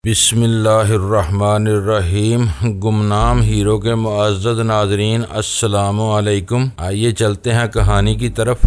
بسم اللہ الرحمن الرحیم۔ گمنام ہیرو کے معزز ناظرین، السلام علیکم۔ آئیے چلتے ہیں کہانی کی طرف۔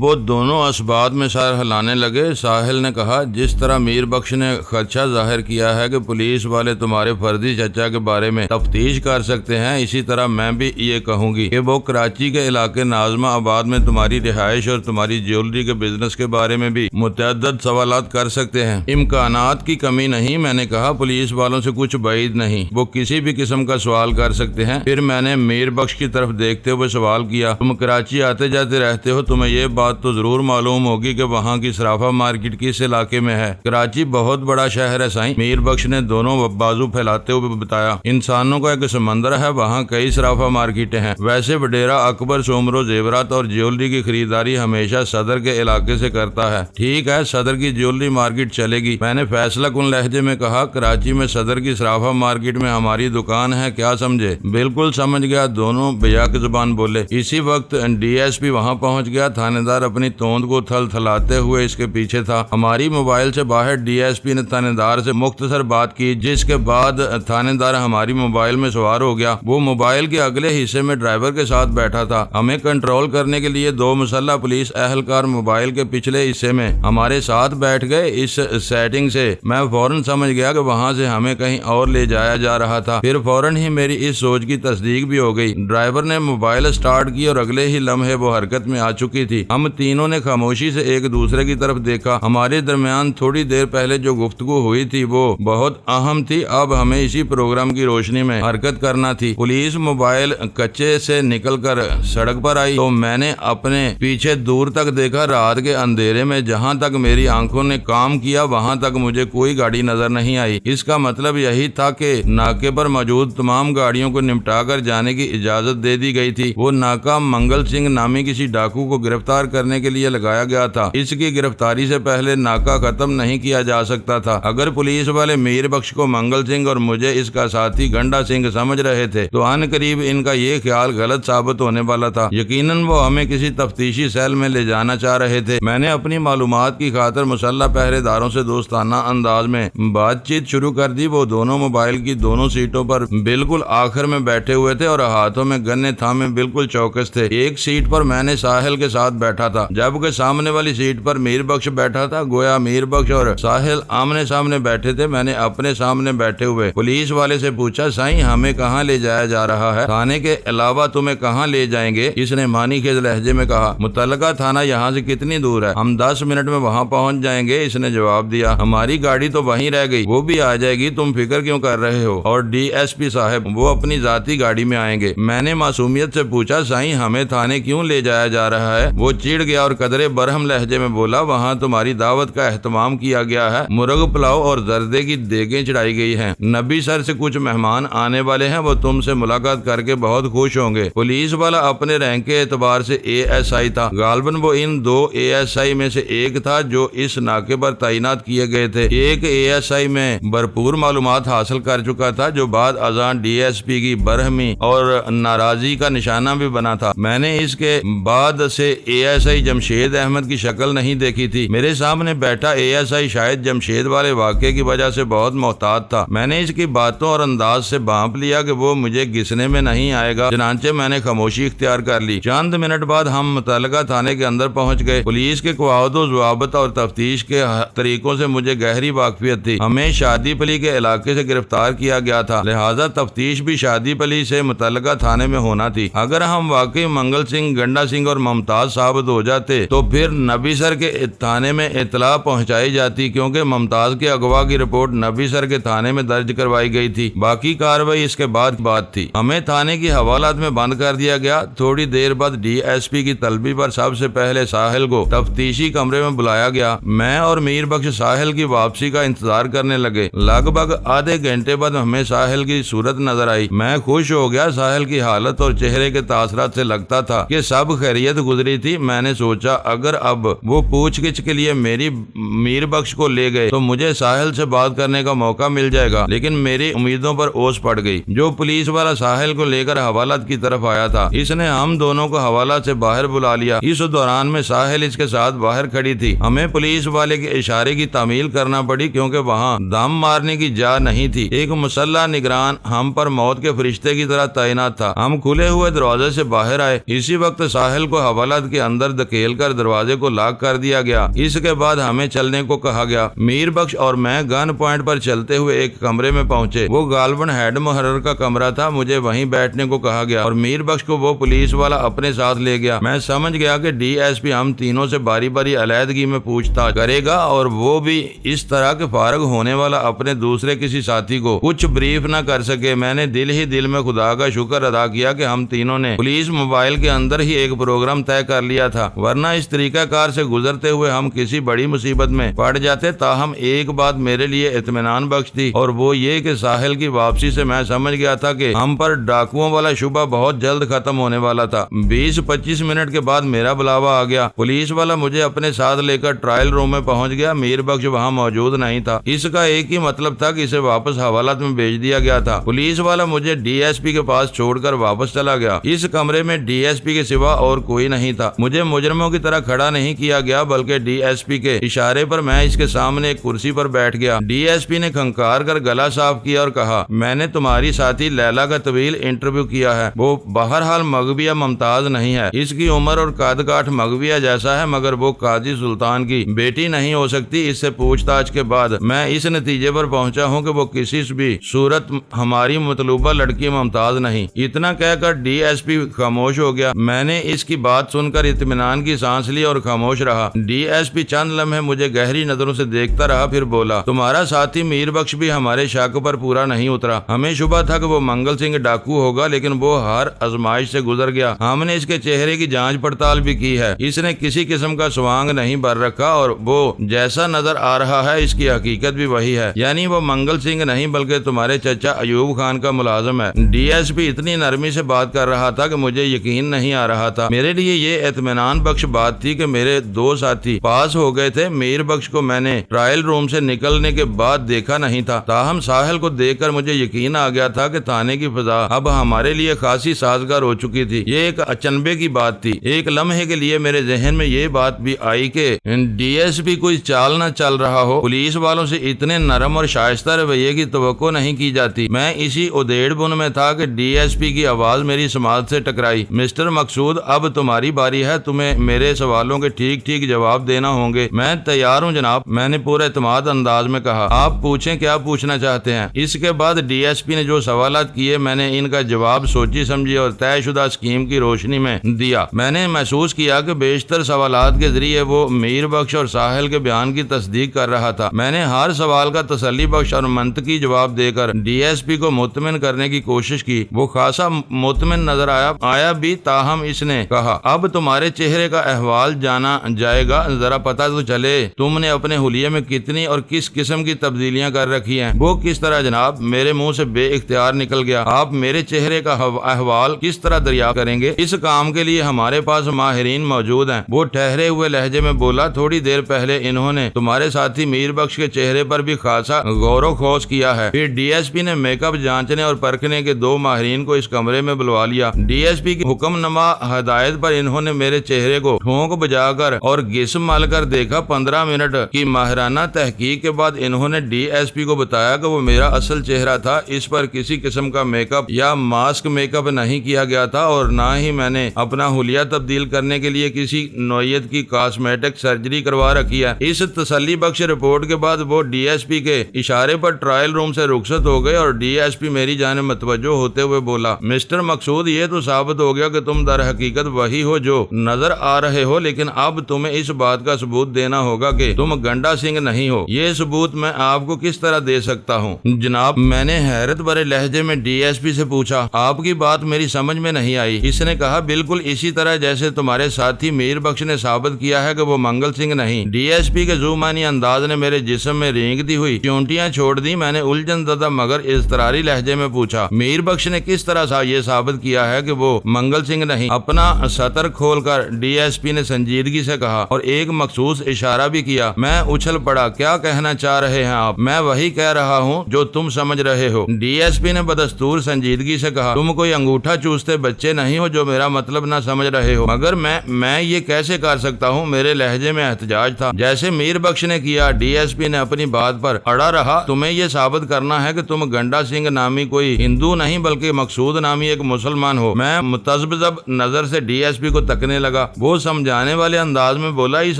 وہ دونوں اسباب میں سر ہلانے لگے۔ ساحل نے کہا، جس طرح میر بخش نے خدشہ ظاہر کیا ہے کہ پولیس والے تمہارے فرضی چچا کے بارے میں تفتیش کر سکتے ہیں، اسی طرح میں بھی یہ کہوں گی کہ وہ کراچی کے علاقے ناظمہ آباد میں تمہاری رہائش اور تمہاری جیولری کے بزنس کے بارے میں بھی متعدد سوالات کر سکتے ہیں۔ امکانات کی کمی نہیں، میں نے کہا، پولیس والوں سے کچھ بعید نہیں، وہ کسی بھی قسم کا سوال کر سکتے ہیں۔ پھر میں نے میر بخش کی طرف دیکھتے ہوئے سوال کیا، تم کراچی آتے جاتے رہتے ہو، تمہیں یہ بات تو ضرور معلوم ہوگی کہ وہاں کی صرافہ مارکیٹ کس علاقے میں ہے؟ کراچی بہت بڑا شہر ہے سائیں، میر بخش نے دونوں بازو پھیلاتے ہوئے بتایا۔ انسانوں کا ایک سمندر ہے، وہاں کئی صرافہ مارکیٹیں ہیں۔ ویسے وڈیرا اکبر سومرو زیورات اور جیولری کی خریداری ہمیشہ صدر کے علاقے سے کرتا ہے۔ ٹھیک ہے، صدر کی جیولری مارکیٹ چلے گی، میں نے فیصلہ کن لہجے میں کہا۔ کراچی میں صدر کی صرافہ مارکیٹ میں ہماری دکان ہے، کیا سمجھے؟ بالکل سمجھ گیا، دونوں بیاق زبان بولے۔ اسی وقت ڈی ایس پی وہاں پہنچ گیا۔ تھانے دار اپنی توند کو تھل تھلاتے ہوئے اس کے پیچھے تھا۔ ہماری موبائل سے باہر ڈی ایس پی نے تھانے دار سے مختصر بات کی، جس کے بعد تھانے دار ہماری موبائل میں سوار ہو گیا۔ وہ موبائل کے اگلے حصے میں ڈرائیور کے ساتھ بیٹھا تھا۔ ہمیں کنٹرول کرنے کے لیے دو مسلح پولیس اہلکار موبائل کے پچھلے حصے میں ہمارے ساتھ بیٹھ گئے۔ اس سیٹنگ سے میں فوراً سمجھ گیا کہ وہاں سے ہمیں کہیں اور لے جایا جا رہا تھا۔ پھر فوراً ہی میری اس سوچ کی تصدیق بھی ہو گئی۔ ڈرائیور نے موبائل سٹارٹ کی اور اگلے ہی لمحے وہ حرکت میں آ چکی تھی۔ ہم تینوں نے خاموشی سے ایک دوسرے کی طرف دیکھا۔ ہمارے درمیان تھوڑی دیر پہلے جو گفتگو ہوئی تھی وہ بہت اہم تھی، اب ہمیں اسی پروگرام کی روشنی میں حرکت کرنا تھی۔ پولیس موبائل کچے سے نکل کر سڑک پر آئی تو میں نے اپنے پیچھے دور تک دیکھا۔ رات کے اندھیرے میں جہاں تک میری آنکھوں نے کام کیا وہاں تک مجھے کوئی گاڑی نظر نہیں آئی۔ اس کا مطلب یہی تھا کہ ناکے پر موجود تمام گاڑیوں کو نمٹا کر جانے کی اجازت دے دی گئی تھی۔ وہ ناکہ منگل سنگھ نامی کسی ڈاکو کو گرفتار کرنے کے لیے لگایا گیا تھا۔ اس کی گرفتاری سے پہلے ناکہ ختم نہیں کیا جا سکتا تھا۔ اگر پولیس والے میر بخش کو منگل سنگھ اور مجھے اس کا ساتھی گنڈا سنگھ سمجھ رہے تھے تو ان قریب ان کا یہ خیال غلط ثابت ہونے والا تھا۔ یقیناً وہ ہمیں کسی تفتیشی سیل میں لے جانا چاہ رہے تھے۔ میں نے اپنی معلومات کی خاطر مسلح پہرے داروں سے دوستانہ انداز میں بات چیت شروع کر دی۔ وہ دونوں موبائل کی دونوں سیٹوں پر بالکل آخر میں بیٹھے ہوئے تھے اور ہاتھوں میں گنے تھامے بالکل چوکس تھے۔ ایک سیٹ پر میں نے ساحل کے ساتھ بیٹھا تھا، جبکہ سامنے والی سیٹ پر میر بخش بیٹھا تھا۔ گویا میر بخش اور ساحل آمنے سامنے بیٹھے تھے۔ میں نے اپنے سامنے بیٹھے ہوئے پولیس والے سے پوچھا، سائیں ہمیں کہاں لے جایا جا رہا ہے؟ تھانے کے علاوہ تمہیں کہاں لے جائیں گے؟ اس نے معنی خیز لہجے میں کہا۔ متعلقہ تھانہ یہاں سے کتنی دور ہے؟ ہم 10 منٹ میں وہاں پہنچ جائیں گے، اس نے جواب دیا۔ ہماری گاڑی تو وہیں رہ گئی، وہ بھی آ جائے گی، تم فکر کیوں کر رہے ہو؟ اور ڈی ایس پی صاحب وہ اپنی ذاتی گاڑی میں آئیں گے۔ میں نے معصومیت سے پوچھا، سائیں ہمیں تھانے کیوں لے جایا جا رہا ہے؟ وہ چڑ گیا اور قدرے برہم لہجے میں بولا، وہاں تمہاری دعوت کا اہتمام کیا گیا ہے، مرغ پلاؤ اور زردے کی دیگیں چڑھائی گئی ہیں۔ نبی سر سے کچھ مہمان آنے والے ہیں، وہ تم سے ملاقات کر کے بہت خوش ہوں گے۔ پولیس والا اپنے رینک کے اعتبار سے اے ایس آئی تھا، غالباً وہ ان 2 اے ایس آئی میں سے ایک تھا جو اس ناکے پر تعینات کیے گئے تھے۔ ایک اے ایس آئی میں بھرپور معلومات حاصل کر چکا تھا جو بعد ازاں ڈی ایس پی کی برہمی اور ناراضی کا نشانہ بھی بنا تھا۔ میں نے اس کے بعد سے A S I Jamshed Ahmed کی شکل نہیں دیکھی تھی۔ میرے سامنے بیٹھا اے ایس آئی شاید جمشید والے واقعے کی وجہ سے بہت محتاط تھا۔ میں نے اس کی باتوں اور انداز سے بھانپ لیا کہ وہ مجھے گھسنے میں نہیں آئے گا، چنانچہ میں نے خاموشی اختیار کر لی۔ چند منٹ بعد ہم متعلقہ تھانے کے اندر پہنچ گئے۔ پولیس کے قواعد و ضوابط اور تفتیش کے طریقوں سے مجھے گہری واقفیت تھی۔ ہمیں شادی پلی کے علاقے سے گرفتار کیا گیا تھا، لہذا تفتیش بھی شادی پلی سے متعلقہ تھانے میں ہونا تھی۔ اگر ہم واقعی منگل سنگھ، گنڈا سنگھ اور ممتاز ثابت ہو جاتے تو پھر نبی سر کے تھانے میں اطلاع پہنچائی جاتی، کیونکہ ممتاز کے اغوا کی رپورٹ نبی سر کے تھانے میں درج کروائی گئی تھی۔ باقی کارروائی اس کے بعد بات تھی۔ ہمیں تھانے کی حوالات میں بند کر دیا گیا۔ تھوڑی دیر بعد ڈی ایس پی کی طلبی پر سب سے پہلے ساحل کو تفتیشی کمرے میں بلایا گیا۔ میں اور میر بخش ساحل کی واپسی کا انتظار کرنے لگے۔ لگ بھگ آدھے گھنٹے بعد ہمیں ساحل کی صورت نظر آئی۔ میں خوش ہو گیا۔ ساحل کی حالت اور چہرے کے تاثرات سے لگتا تھا کہ سب خیریت گزری تھی۔ میں نے سوچا اگر اب وہ پوچھ گچھ کے لیے میری میر بخش کو لے گئے تو مجھے ساحل سے بات کرنے کا موقع مل جائے گا، لیکن میری امیدوں پر اوس پڑ گئی۔ جو پولیس والا ساحل کو لے کر حوالات کی طرف آیا تھا، اس نے ہم دونوں کو حوالات سے باہر بلا لیا۔ اس دوران میں ساحل اس کے ساتھ باہر کھڑی تھی۔ ہمیں پولیس والے کے اشارے کی تعمیل کرنا پڑی کیونکہ وہاں دم مارنے کی جا نہیں تھی۔ ایک مسلح نگران ہم پر موت کے فرشتے کی طرح تعینات تھا۔ ہم کھلے ہوئے دروازے سے باہر آئے۔ اسی وقت ساحل کو حوالات کے اندر دھکیل کر دروازے کو لاک کر دیا گیا۔ اس کے بعد ہمیں چلنے کو کہا گیا۔ میر بخش اور میں گن پوائنٹ پر چلتے ہوئے ایک کمرے میں پہنچے۔ وہ غالباً ہیڈ محرر کا کمرہ تھا۔ مجھے وہیں بیٹھنے کو کہا گیا اور میر بخش کو وہ پولیس والا اپنے ساتھ لے گیا۔ میں سمجھ گیا کہ ڈی ایس پی ہم تینوں سے باری باری علیحدگی میں پوچھ تاچھ کرے گا اور وہ بھی اس طرح کہ فارغ ہونے والا اپنے دوسرے کسی ساتھی کو کچھ بریف نہ کر سکے۔ میں نے دل ہی دل میں خدا کا شکر ادا کیا کہ ہم تینوں نے پولیس موبائل کے اندر ہی ایک پروگرام طے کر لیا تھا، ورنہ اس طریقہ کار سے گزرتے ہوئے ہم کسی بڑی مصیبت میں پڑ جاتے۔ تاہم ایک بات میرے لیے اطمینان بخش تھی اور وہ یہ کہ ساحل کی واپسی سے میں سمجھ گیا تھا کہ ہم پر ڈاکوؤں والا شبہ بہت جلد ختم ہونے والا تھا۔ 20-25 منٹ کے بعد میرا بلاوا آ گیا۔ پولیس والا مجھے اپنے ساتھ لے کر ٹرائل روم میں پہنچ گیا۔ میر بخش وہاں موجود نہیں تھا۔ اس کا ایک ہی مطلب تھا کہ اسے واپس حوالات میں بھیج دیا گیا تھا۔ پولیس والا مجھے ڈی ایس پی کے پاس چھوڑ کر واپس چلا گیا۔ اس کمرے میں ڈی ایس پی کے سوا اور کوئی نہیں تھا۔ مجھے مجرموں کی طرح کھڑا نہیں کیا گیا بلکہ ڈی ایس پی کے اشارے پر میں اس کے سامنے ایک کرسی پر بیٹھ گیا۔ ڈی ایس پی نے کھنکار کر گلا صاف کیا اور کہا، میں نے تمہاری ساتھی لیلا کا طویل انٹرویو کیا ہے۔ وہ بہرحال مغویہ ممتاز نہیں ہے۔ اس کی عمر اور قد کاٹھ مغویہ جیسا ہے، مگر وہ قاضی سلطان کی بیٹی نہیں ہو سکتی۔ اس سے پوچھ تاچھ کے بعد میں اس نتیجے پر پہنچا ہوں کہ وہ کسی بھی صورت ہماری مطلوبہ لڑکی ممتاز نہیں۔ اتنا کہہ کر ڈی ایس پی خاموش ہو گیا۔ میں نے اس کی بات سن کر اطمینان کی سانس لی اور خاموش رہا۔ ڈی ایس پی چند لمحے مجھے گہری نظروں سے دیکھتا رہا، پھر بولا، تمہارا ساتھی میر بخش بھی ہمارے شک پر پورا نہیں اترا۔ ہمیں شبہ تھا کہ وہ منگل سنگھ ڈاکو ہوگا، لیکن وہ ہر آزمائش سے گزر گیا۔ ہم نے اس کے چہرے کی جانچ پڑتال بھی کی ہے۔ اس نے کسی قسم کا سوانگ نہیں بھر رکھا اور وہ جیسا نظر آ رہا ہے اس کی حقیقت بھی وہی ہے، یعنی وہ منگل سنگھ نہیں بلکہ تمہارے چچا ایوب خان کا ملازم ہے۔ ڈی ایس پی اتنی نرمی سے بات کر رہا تھا کہ مجھے یقین نہیں آ رہا تھا۔ میرے لیے یہ اطمینان بخش بات تھی کہ میرے دو ساتھی پاس ہو گئے تھے۔ میر بخش کو میں نے ٹرائل روم سے نکلنے کے بعد دیکھا نہیں تھا، تاہم ساحل کو دیکھ کر مجھے یقین آ گیا تھا کہ تھانے کی فضا اب ہمارے لیے خاصی سازگار ہو چکی تھی۔ یہ ایک اچنبے کی بات تھی۔ ایک لمحے کے لیے میرے ذہن میں یہ بات بھی آئی کہ ڈی ایس پی کوئی چال نہ چل رہا ہو۔ پولیس والوں سے اتنے نرم اور شائستہ رویے کی توقع نہیں کی جاتی۔ میں اسی ادھیڑ بن میں تھا کہ ڈی ایس پی کی آواز میری سماعت سے ٹکرائی۔ مسٹر مقصود، اب تمہاری باری ہے، تمہیں میرے سوالوں کے ٹھیک ٹھیک جواب دینا ہوں گے۔ میں تیار ہوں جناب، میں نے پورے اعتماد انداز میں کہا۔ آپ پوچھیں کیا پوچھنا چاہتے ہیں۔ اس کے بعد ڈی ایس پی نے جو سوالات کیے میں نے ان کا جواب سوچی سمجھی اور طے شدہ اسکیم کی روشنی میں دیا۔ میں نے محسوس کیا کہ بیشتر سوالات کے ذریعے وہ میر بخش اور ساحل کے بیان کی تصدیق کر رہا تھا۔ میں نے ہر سوال کا تسلی بخش اور منطقی جواب دے کر ڈی ایس پی کو مطمئن کرنے کی کوشش کی۔ وہ خاصا مطمئن نظر آیا بھی، تاہم اس نے کہا، اب تمہارے چہرے کا احوال جانا جائے گا، ذرا پتہ تو چلے تم نے اپنے حلیے میں کتنی اور کس قسم کی تبدیلیاں کر رکھی ہیں۔ وہ کس طرح جناب؟ میرے منہ سے بے اختیار نکل گیا۔ آپ میرے چہرے کا احوال کس طرح دریافت کریں گے؟ اس کام کے لیے ہمارے پاس ماہرین موجود ہیں۔ وہ ٹھہرے ہوئے لہجے میں بولا، تھوڑی دیر پہلے انہوں نے تمہارے ساتھی میر بخش کے چہرے پر بھی خاصا غور و خوض کیا ہے۔ پھر ڈی ایس پی نے میک اپ جانچنے اور پرکھنے کے دو ماہرین کو اس کمرے میں بلوا لیا۔ ڈی ایس پی کی حکم نما ہدایت پر انہوں نے میرے چہرے کو ٹھونک بجا کر اور جسم مل کر دیکھا۔ 15 منٹ کی ماہرانہ تحقیق کے بعد انہوں نے ڈی ایس پی کو بتایا کہ وہ میرا اصل چہرہ تھا، اس پر کسی قسم کا میک اپ یا ماسک میک اپ نہیں کیا گیا تھا اور نہ ہی میں نے اپنا حلیہ تبدیل کرنے کے لیے کسی نوعیت کی کاسمیٹک سرجری کروا رکھی ہے۔ اس تسلی بخش رپورٹ کے بعد وہ ڈی ایس پی کے اشارے پر ٹرائل روم سے رخصت ہو گئے اور ڈی ایس پی میری جانب متوجہ ہوتے ہوئے بولا، مسٹر مقصود، یہ تو ثابت ہو گیا کہ تم در حقیقت وہی ہو جو نظر آ رہے ہو، لیکن اب تمہیں اس بات کا ثبوت دینا ہوگا کہ تم گنڈا سنگھ نہیں ہو۔ یہ ثبوت میں آپ کو کس طرح دے سکتا ہوں جناب؟ میں نے حیرت بھرے لہجے میں ڈی ایس پی سے پوچھا۔ آپ کی بات میری سمجھ میں نہیں آئی۔ اس نے کہا، بالکل اسی طرح جیسے تمہارے ساتھی میر بخش نے ثابت کیا ہے کہ وہ منگل سنگھ نہیں۔ ڈی ایس پی کے ذومانی انداز نے میرے جسم میں رینگتی ہوئی چونٹیاں چھوڑ دی۔ میں نے الجھن زدہ مگر اضطراری لہجے میں پوچھا، میر بخش نے کس طرح یہ ثابت کیا ہے کہ وہ منگل سنگھ نہیں؟ اپنا سطر کھول کر پر ڈی ایس پی نے سنجیدگی سے کہا اور ایک مخصوص اشارہ بھی کیا۔ میں اچھل پڑا، کیا کہنا چاہ رہے ہیں آپ؟ میں وہی کہہ رہا ہوں جو تم سمجھ رہے ہو۔ ڈی ایس پی نے بدستور سنجیدگی سے کہا، تم کوئی انگوٹھا چوستے بچے نہیں ہو جو میرا مطلب نہ سمجھ رہے ہو۔ مگر میں یہ کیسے کر سکتا ہوں؟ میرے لہجے میں احتجاج تھا، جیسے میر بخش نے کیا۔ ڈی ایس پی نے اپنی بات پر اڑا رہا، تمہیں یہ ثابت کرنا ہے کہ تم گنڈا سنگھ نامی کوئی ہندو نہیں بلکہ مقصود نامی ایک مسلمان ہو۔ میں متذبذب نظر سے ڈی ایس پی کو تکنے لگا۔ وہ سمجھانے والے انداز میں بولا، اس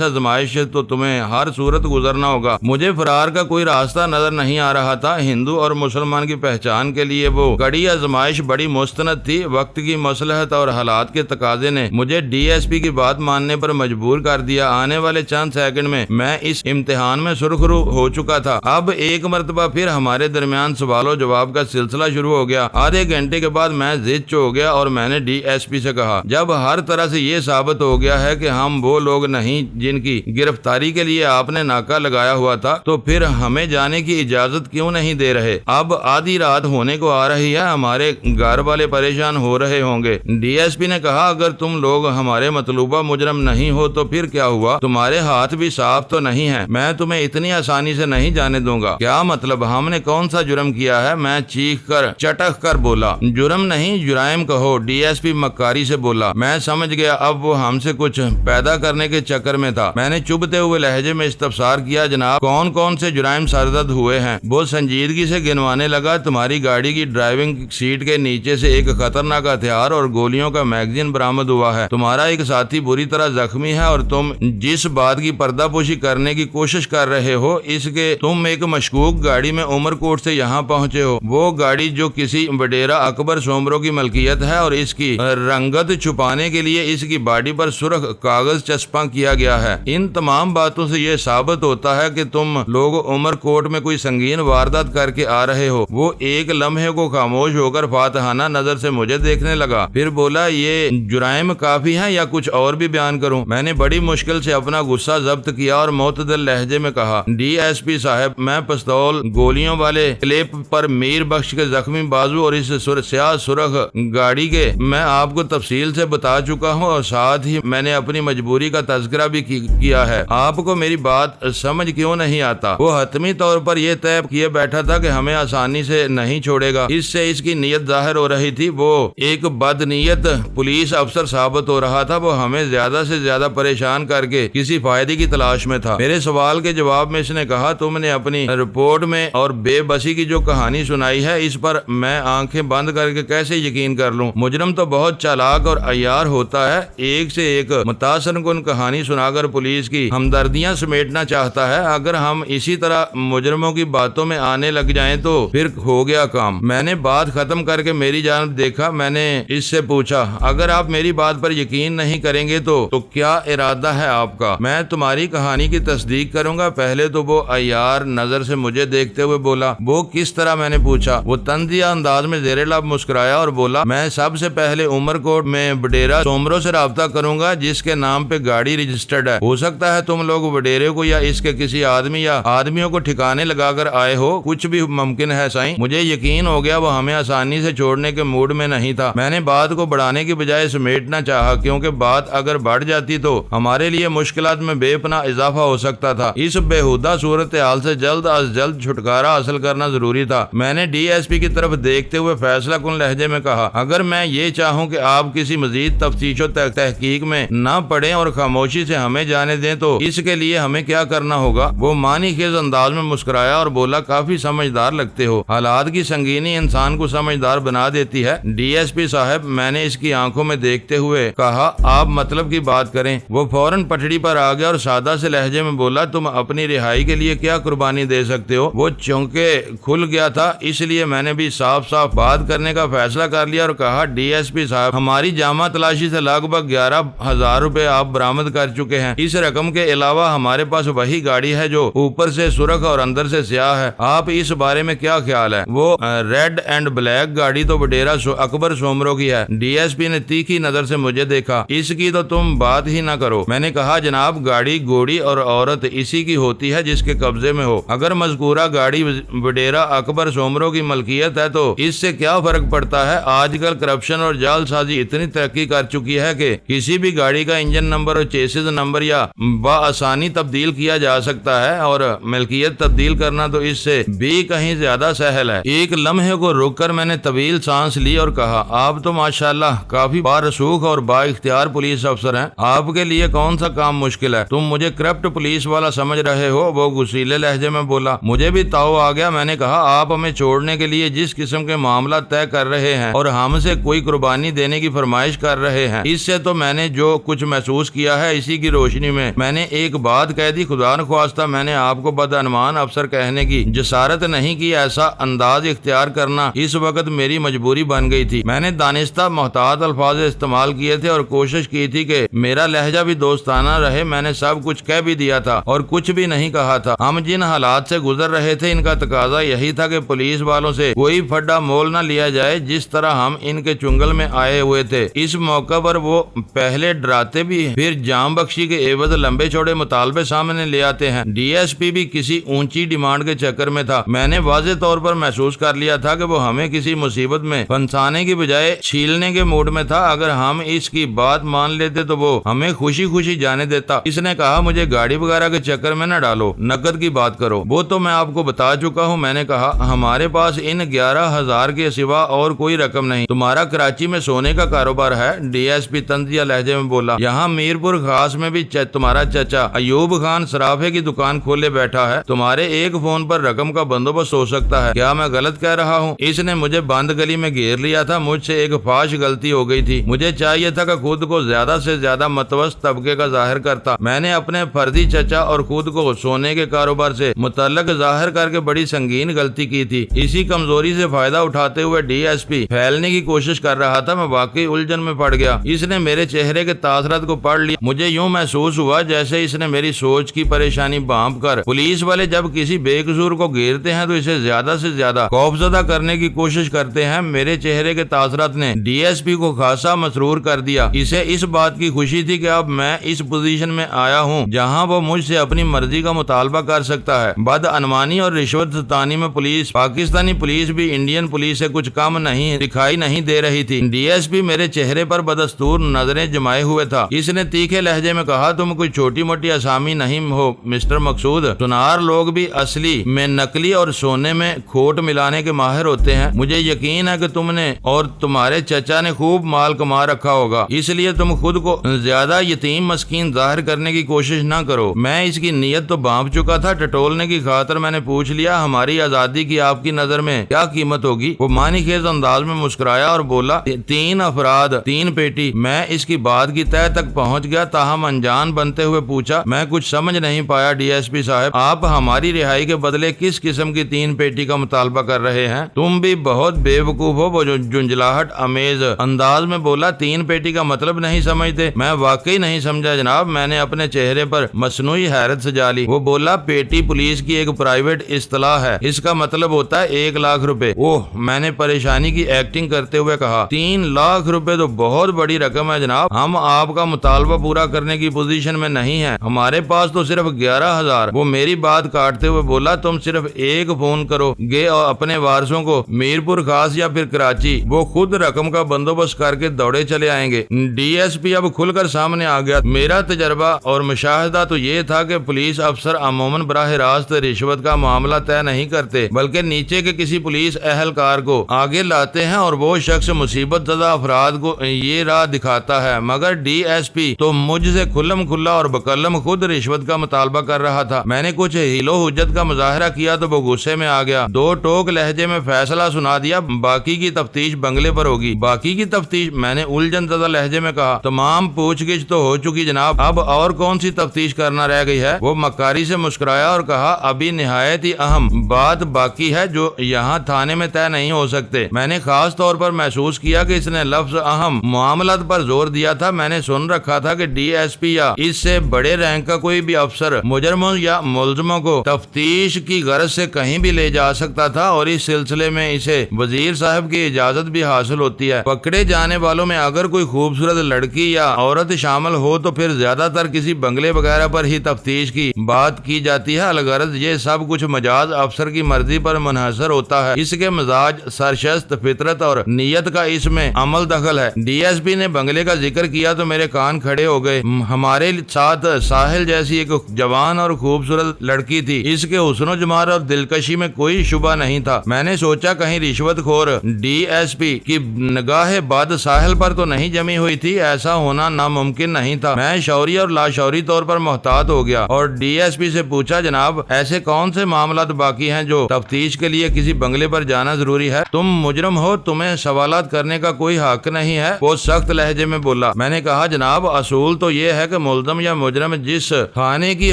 آزمائش سے تو تمہیں ہر صورت گزرنا ہوگا۔ مجھے فرار کا کوئی راستہ نظر نہیں آ رہا تھا۔ ہندو اور مسلمان کی پہچان کے لیے وہ کڑی آزمائش بڑی مستند تھی۔ وقت کی مصلحت اور حالات کے تقاضے نے مجھے ڈی ایس پی کی بات ماننے پر مجبور کر دیا۔ آنے والے چند سیکنڈ میں اس امتحان میں سرخرو ہو چکا تھا۔ اب ایک مرتبہ پھر ہمارے درمیان سوال و جواب کا سلسلہ شروع ہو گیا۔ آدھے گھنٹے کے بعد میں ضد ہو گیا اور میں نے ڈی ایس پی سے کہا، جب ہر طرح سے یہ ثابت ہو گیا ہے کہ ہم وہ لوگ نہیں جن کی گرفتاری کے لیے آپ نے ناکہ لگایا ہوا تھا، تو پھر ہمیں جانے کی اجازت کیوں نہیں دے رہے؟ اب آدھی رات ہونے کو آ رہی ہے، ہمارے گھر والے پریشان ہو رہے ہوں گے۔ ڈی ایس پی نے کہا، اگر تم لوگ ہمارے مطلوبہ مجرم نہیں ہو تو پھر کیا ہوا؟ تمہارے ہاتھ بھی صاف تو نہیں ہیں؟ میں تمہیں اتنی آسانی سے نہیں جانے دوں گا۔ کیا مطلب؟ ہم نے کون سا جرم کیا ہے؟ میں چیخ کر چٹک کر بولا۔ جرم نہیں، جرائم کہو، ڈی ایس پی مکاری سے بولا۔ میں سمجھ گیا اب وہ ہم سے کچھ پیدا کرنے کے چکر میں تھا۔ میں نے چبھتے ہوئے لہجے میں استفسار کیا، جناب کون کون سے جرائم سرزد ہوئے ہیں؟ وہ سنجیدگی سے گنوانے لگا۔ تمہاری گاڑی کی ڈرائیونگ سیٹ کے نیچے سے ایک خطرناک ہتھیار اور گولیوں کا میگزین برآمد ہوا ہے۔ تمہارا ایک ساتھی بری طرح زخمی ہے اور تم جس بات کی پردہ پوشی کرنے کی کوشش کر رہے ہو اس کے تم ایک مشکوک گاڑی میں عمر کوٹ سے یہاں پہنچے ہو۔ وہ گاڑی جو کسی وڈیرا اکبر سومرو کی ملکیت ہے اور اس کی رنگت چھپانے کے لیے اس کی باڈی پر سرخ کاغذ چسپاں کیا گیا ہے۔ ان تمام باتوں سے یہ ثابت ہوتا ہے کہ تم لوگ عمر کوٹ میں کوئی سنگین واردات کر کے آ رہے ہو۔ وہ ایک لمحے کو خاموش ہو کر فاتحانہ نظر سے مجھے دیکھنے لگا، پھر بولا، یہ جرائم کافی ہیں یا کچھ اور بھی بیان کروں؟ میں نے بڑی مشکل سے اپنا غصہ ضبط کیا اور معتدل لہجے میں کہا، ڈی ایس پی صاحب، میں پستول گولیوں والے کلپ پر میر بخش کے زخمی بازو اور اس سیاہ سرخ گاڑی کے میں آپ کو تفصیل سے بتا چکا ہوں اور ساتھ ہی میں نے اپنی مجبوری کا تذکرہ بھی کیا ہے۔ آپ کو میری بات سمجھ کیوں نہیں آتا؟ وہ حتمی طور پر یہ طے کیے بیٹھا تھا کہ ہمیں آسانی سے نہیں چھوڑے گا۔ اس سے اس کی نیت ظاہر ہو رہی تھی۔ وہ ایک بد نیت پولیس افسر ثابت ہو رہا تھا۔ وہ ہمیں زیادہ سے زیادہ پریشان کر کے کسی فائدے کی تلاش میں تھا۔ میرے سوال کے جواب میں اس نے کہا، تم نے اپنی رپورٹ میں اور بے بسی کی جو کہانی سنائی ہے اس پر میں آنکھیں بند کر کے کیسے یقین کر لوں؟ مجرم تو بہت چالاک اور عیار ہوتا ہے، ایک سے ایک متاثر کن کہانی سنا کر پولیس کی ہمدردیاں سمیٹنا چاہتا ہے۔ اگر ہم اسی طرح مجرموں کی باتوں میں آنے لگ جائیں تو پھر ہو گیا کام۔ میں نے بات ختم کر کے میری جانب دیکھا۔ میں نے اس سے پوچھا، اگر آپ میری بات پر یقین نہیں کریں گے تو کیا ارادہ ہے آپ کا؟ میں تمہاری کہانی کی تصدیق کروں گا۔ پہلے تو وہ عیار نظر سے مجھے دیکھتے ہوئے بولا، وہ کس طرح؟ میں نے پوچھا۔ وہ طنزیہ انداز میں زیر لب مسکرایا اور بولا، میں سب سے پہلے عمر کوٹ میں وڈیرا سومرو سے رابطہ کروں گا جس کے نام پہ گاڑی رجسٹرڈ ہے۔ ہو سکتا ہے تم لوگ وڈیرے کو یا اس کے کسی آدمی یا آدمیوں کو ٹھکانے لگا کر آئے ہو، کچھ بھی ممکن ہے سائیں۔ مجھے یقین ہو گیا وہ ہمیں آسانی سے چھوڑنے کے موڈ میں نہیں تھا۔ میں نے بات کو بڑھانے کی بجائے سمیٹنا چاہا کیونکہ بات اگر بڑھ جاتی تو ہمارے لیے مشکلات میں بے پناہ اضافہ ہو سکتا تھا۔ اس بےہودہ صورتحال سے جلد از جلد چھٹکارا حاصل کرنا ضروری تھا۔ میں نے ڈی ایس پی کی طرف دیکھتے ہوئے فیصلہ کن لہجے میں کہا، اگر میں یہ چاہوں کہ آپ کسی مزید تفتیش و تحقیق میں نہ پڑیں اور خاموشی سے ہمیں جانے دیں تو اس کے لیے ہمیں کیا کرنا ہوگا؟ وہ معنی خیز انداز میں مسکرایا اور بولا، کافی سمجھدار لگتے ہو۔ حالات کی سنگینی انسان کو سمجھدار بنا دیتی ہے۔ ڈی ایس پی صاحب، میں نے اس کی آنکھوں میں دیکھتے ہوئے کہا، آپ مطلب کی بات کریں۔ وہ فوراً پٹڑی پر آ گیا اور سادہ سے لہجے میں بولا، تم اپنی رہائی کے لیے کیا قربانی دے سکتے ہو؟ وہ چونکہ کھل گیا تھا، اس لیے میں نے بھی صاف صاف بات کرنے کا فیصلہ کر لیا اور کہا، ڈی ایس پی صاحب، ہماری جامع تلاشی سے لگ بھگ 11,000 روپے آپ برآمد کر چکے ہیں۔ اس رقم کے علاوہ ہمارے پاس وہی گاڑی ہے جو اوپر سے سرخ اور اندر سے سیاہ ہے۔ آپ اس بارے میں کیا خیال ہے؟ وہ ریڈ اینڈ بلیک گاڑی تو وڈیرا اکبر سومرو کی ہے۔ ڈی ایس پی نے تیکھی نظر سے مجھے دیکھا، اس کی تو تم بات ہی نہ کرو۔ میں نے کہا، جناب، گاڑی گھوڑی اور عورت اسی کی ہوتی ہے جس کے قبضے میں ہو۔ اگر مذکورہ گاڑی وڈیرا اکبر سومرو کی ملکیت ہے تو اس سے کیا فرق پڑتا ہے؟ آج کل کرپشن اور جعل سازی اتنی ترقی کر چکی ہے کہ کسی بھی گاڑی کا انجن نمبر اور چیسز نمبر یا بآسانی تبدیل کیا جا سکتا ہے، اور ملکیت تبدیل کرنا تو اس سے بھی کہیں زیادہ سہل ہے۔ ایک لمحے کو رک کر میں نے طویل سانس لی اور کہا، آپ تو ماشاءاللہ کافی بارسوخ اور با اختیار پولیس افسر ہیں، آپ کے لیے کون سا کام مشکل ہے؟ تم مجھے کرپٹ پولیس والا سمجھ رہے ہو؟ وہ غصیلے لہجے میں بولا۔ مجھے بھی تاؤ آ گیا۔ میں نے کہا، آپ ہمیں چھوڑنے کے لیے جس قسم کے معاملہ طے کر رہے ہیں اور ہم سے کوئی قربانی دینے کی فرمائش کر رہے ہیں، اس سے تو میں نے جو کچھ محسوس کیا ہے اسی کی روشنی میں نے ایک بات کہہ دی، خدا نخواستہ میں نے آپ کو بدعنوان افسر کہنے کی جسارت نہیں کی، ایسا انداز اختیار کرنا اس وقت میری مجبوری بن گئی تھی۔ میں نے دانستہ محتاط الفاظ استعمال کیے تھے اور کوشش کی تھی کہ میرا لہجہ بھی دوستانہ رہے۔ میں نے سب کچھ کہہ بھی دیا تھا اور کچھ بھی نہیں کہا تھا۔ ہم جن حالات سے گزر رہے تھے ان کا تقاضا یہی تھا کہ پولیس والوں سے کوئی پھڈا مول نہ لیا جائے، جس طرح ہم ان کے چنگل میں آئے ہوئے تھے۔ اس موقع پر وہ پہلے ڈراتے بھی ہیں، پھر جام بخشی کے عوض لمبے چوڑے مطالبے سامنے لے آتے ہیں۔ ڈی ایس پی بھی کسی اونچی ڈیمانڈ کے چکر میں تھا۔ میں نے واضح طور پر محسوس کر لیا تھا کہ وہ ہمیں کسی مصیبت میں پھنسانے کی بجائے چھیلنے کے موڈ میں تھا۔ اگر ہم اس کی بات مان لیتے تو وہ ہمیں خوشی خوشی جانے دیتا۔ اس نے کہا، مجھے گاڑی وغیرہ کے چکر میں نہ ڈالو، نقد کی بات کرو۔ وہ تو میں آپ کو بتا چکا ہوں۔ میں نے کہا، ہمارے پاس ان 11,000 کے سوا اور کوئی رقم نہیں۔ تمہارا کراچی میں سونے کا کاروبار ہے؟ ڈی ایس پی طنزیہ لہجے میں بولا۔ یہاں میرپور خاص میں بھی تمہارا چچا ایوب خان صرافے کی دکان کھولے بیٹھا ہے، تمہارے ایک فون پر رقم کا بندوبست ہو سکتا ہے۔ کیا میں غلط کہہ رہا ہوں؟ اس نے مجھے بند گلی میں گھیر لیا تھا۔ مجھ سے ایک فاش غلطی ہو گئی تھی۔ مجھے چاہیے تھا کہ خود کو زیادہ سے زیادہ متوسط طبقے کا ظاہر کرتا۔ میں نے اپنے فرضی چچا اور خود کو سونے کے کاروبار سے متعلق ظاہر کر کے بڑی سنگین غلطی کی تھی۔ اسی کمزوری سے فائدہ اٹھاتے ہوئے ڈی ایس پی پھیلنے کی کوشش کر رہا تھا۔ میں واقعی الجھن میں پڑ گیا۔ اس نے میرے چہرے کے تاثرات کو پڑھ لیا۔ مجھے یوں محسوس ہوا جیسے اس نے میری سوچ کی پریشانی بھانپ کر، پولیس والے جب کسی بے قصور کو گھیرتے ہیں تو اسے زیادہ سے زیادہ خوفزدہ کرنے کی کوشش کرتے ہیں۔ میرے چہرے کے تاثرات نے ڈی ایس پی کو خاصا مسرور کر دیا۔ اسے اس بات کی خوشی تھی کہ اب میں اس پوزیشن میں آیا ہوں جہاں وہ مجھ سے اپنی مرضی کا مطالبہ کر سکتا ہے۔ بدعنوانی اور رشوت ستانی میں پولیس، پاکستانی پولیس بھی انڈین پولیس سے کچھ کم نہیں دکھائی نہیں دے رہی تھی۔ ڈی ایس پی میرے چہرے پر بدستور نظریں جمائے ہوئے تھا۔ اس نے تیکھے لہجے میں کہا، تم کوئی چھوٹی موٹی اسامی نہیں ہو مسٹر مقصود۔ سنار لوگ بھی اصلی میں نقلی اور سونے میں کھوٹ ملانے کے ماہر ہوتے ہیں۔ مجھے یقین ہے کہ تم نے اور تمہارے چچا نے خوب مال کما رکھا ہوگا، اس لیے تم خود کو زیادہ یتیم مسکین ظاہر کرنے کی کوشش نہ کرو۔ میں اس کی نیت تو بانپ چکا تھا۔ ٹٹولنے کی خاطر میں نے پوچھ لیا، ہماری آزادی کی آپ کی نظر میں کیا قیمت ہوگی؟ وہ معنی خیز انداز میں مسکرایا اور بولا، 3 افراد 3 پیٹی۔ میں اس کی بات کی تہہ تک پہنچ گیا، تاہم انجان بنتے ہوئے پوچھا، میں کچھ سمجھ نہیں پایا ڈی ایس پی صاحب، آپ ہماری رہائی کے بدلے کس قسم کی 3 پیٹی کا مطالبہ کر رہے ہیں؟ تم بھی بہت بے وقوف ہو۔ وہ جنجلاہٹ امیز انداز میں بولا، 3 پیٹی کا مطلب نہیں سمجھتے؟ میں واقعی نہیں سمجھا جناب۔ میں نے اپنے چہرے پر مصنوعی حیرت سجا لی۔ وہ بولا، پیٹی پولیس کی ایک پرائیویٹ اصطلاح ہے، اس کا مطلب ہوتا ہے 1 لاکھ روپے۔ اوہ، میں نے پریشانی کی ایکٹنگ کرتے ہوئے کہا، 3 لاکھ روپے تو بہت بڑی رقم ہے جناب، ہم آپ کا مطالبہ پورا کرنے کی پوزیشن میں نہیں ہیں، ہمارے پاس تو صرف 11,000۔ وہ میری بات کاٹتے ہوئے بولا، تم صرف ایک فون کرو گے اور اپنے وارثوں کو میرپور خاص یا پھر کراچی، وہ خود رقم کا بندوبست کر کے دوڑے چلے آئیں گے۔ ڈی ایس پی اب کھل کر سامنے آ گیا۔ میرا تجربہ اور مشاہدہ تو یہ تھا کہ پولیس افسر عموماً براہ راست رشوت کا معاملہ طے نہیں کرتے، بلکہ نیچے کے کسی پولیس اہلکار کو آگے لاتے ہیں اور وہ شخص مصیبت زدہ افراد کو یہ راہ دکھاتا ہے۔ مگر ڈی ایس پی تو مجھ سے کھلم کھلا اور بکلم خود رشوت کا مطالبہ کر رہا تھا۔ میں نے کچھ ہیلو حجت کا مظاہرہ کیا تو وہ غصے میں آ گیا، 2 ٹوک لہجے میں فیصلہ سنا دیا، باقی کی تفتیش بنگلے پر ہوگی۔ باقی کی تفتیش؟ میں نے الجھن زدہ لہجے میں کہا، تمام پوچھ گچھ تو ہو چکی جناب، اب اور کون سی تفتیش کرنا رہ گئی ہے؟ وہ مکاری سے مسکرایا اور کہا، ابھی نہایت ہی اہم بات باقی ہے جو یہاں تھانے میں طے نہیں ہو سکتے۔ میں نے خاص طور پر محسوس کیا کہ اس نے لفظ اہم معاملات پر زور دیا تھا۔ میں نے سن رکھا تھا کہ ڈی ایس پی یا اس سے بڑے رینک کا کوئی بھی افسر مجرموں یا ملزموں کو تفتیش کی غرض سے کہیں بھی لے جا سکتا تھا، اور اس سلسلے میں اسے وزیر صاحب کی اجازت بھی حاصل ہوتی ہے۔ پکڑے جانے والوں میں اگر کوئی خوبصورت لڑکی یا عورت شامل ہو تو پھر زیادہ تر کسی بنگلے وغیرہ پر ہی تفتیش کی بات کی جاتی ہے۔ الغرض یہ سب کچھ مجاز افسر کی مرضی پر منحصر ہوتا ہے، اس کے مزاج، سرشست، فطرت اور نیت کا اس میں عمل دخل ہے۔ ڈی ایس پی نے بنگلے کا ذکر کیا تو میرے کان کھڑے ہو گئے۔ ہمارے ساتھ ساحل جیسی ایک جوان اور خوبصورت لڑکی تھی، اس کے حسن و جمال اور دلکشی میں کوئی شبہ نہیں تھا۔ میں نے سوچا کہیں رشوت خور ڈی ایس پی کی نگاہ بد ساحل پر تو نہیں جمی ہوئی تھی، ایسا ہونا ناممکن نہیں تھا۔ میں شعوری اور لاشعوری طور پر محتاط ہو گیا اور ڈی ایس پی سے پوچھا، جناب ایسے کون سے معاملات باقی ہیں جو تفتیش کے لیے کسی بنگلے پر جانا ضروری ہے؟ تم مجرم ہو، تمہیں سوالات کرنے کا کوئی حق نہیں ہے، وہ سخت لہجے میں بولا۔ میں نے کہا، جناب اصول تو یہ ہے کہ ملزم یا مجرم جس تھانے کی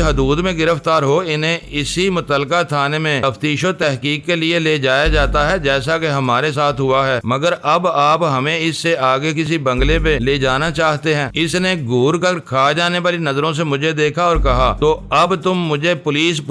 حدود میں گرفتار ہو، انہیں اسی متعلقہ تھانے میں تفتیش و تحقیق کے لیے لے جایا جاتا ہے، جیسا کہ ہمارے ساتھ ہوا ہے، مگر اب آپ ہمیں اس سے آگے کسی بنگلے پہ لے جانا چاہتے ہیں۔ اس نے گور کر کھا جانے والی نظروں سے مجھے دیکھا اور کہا، تو اب تم مجھے پولیس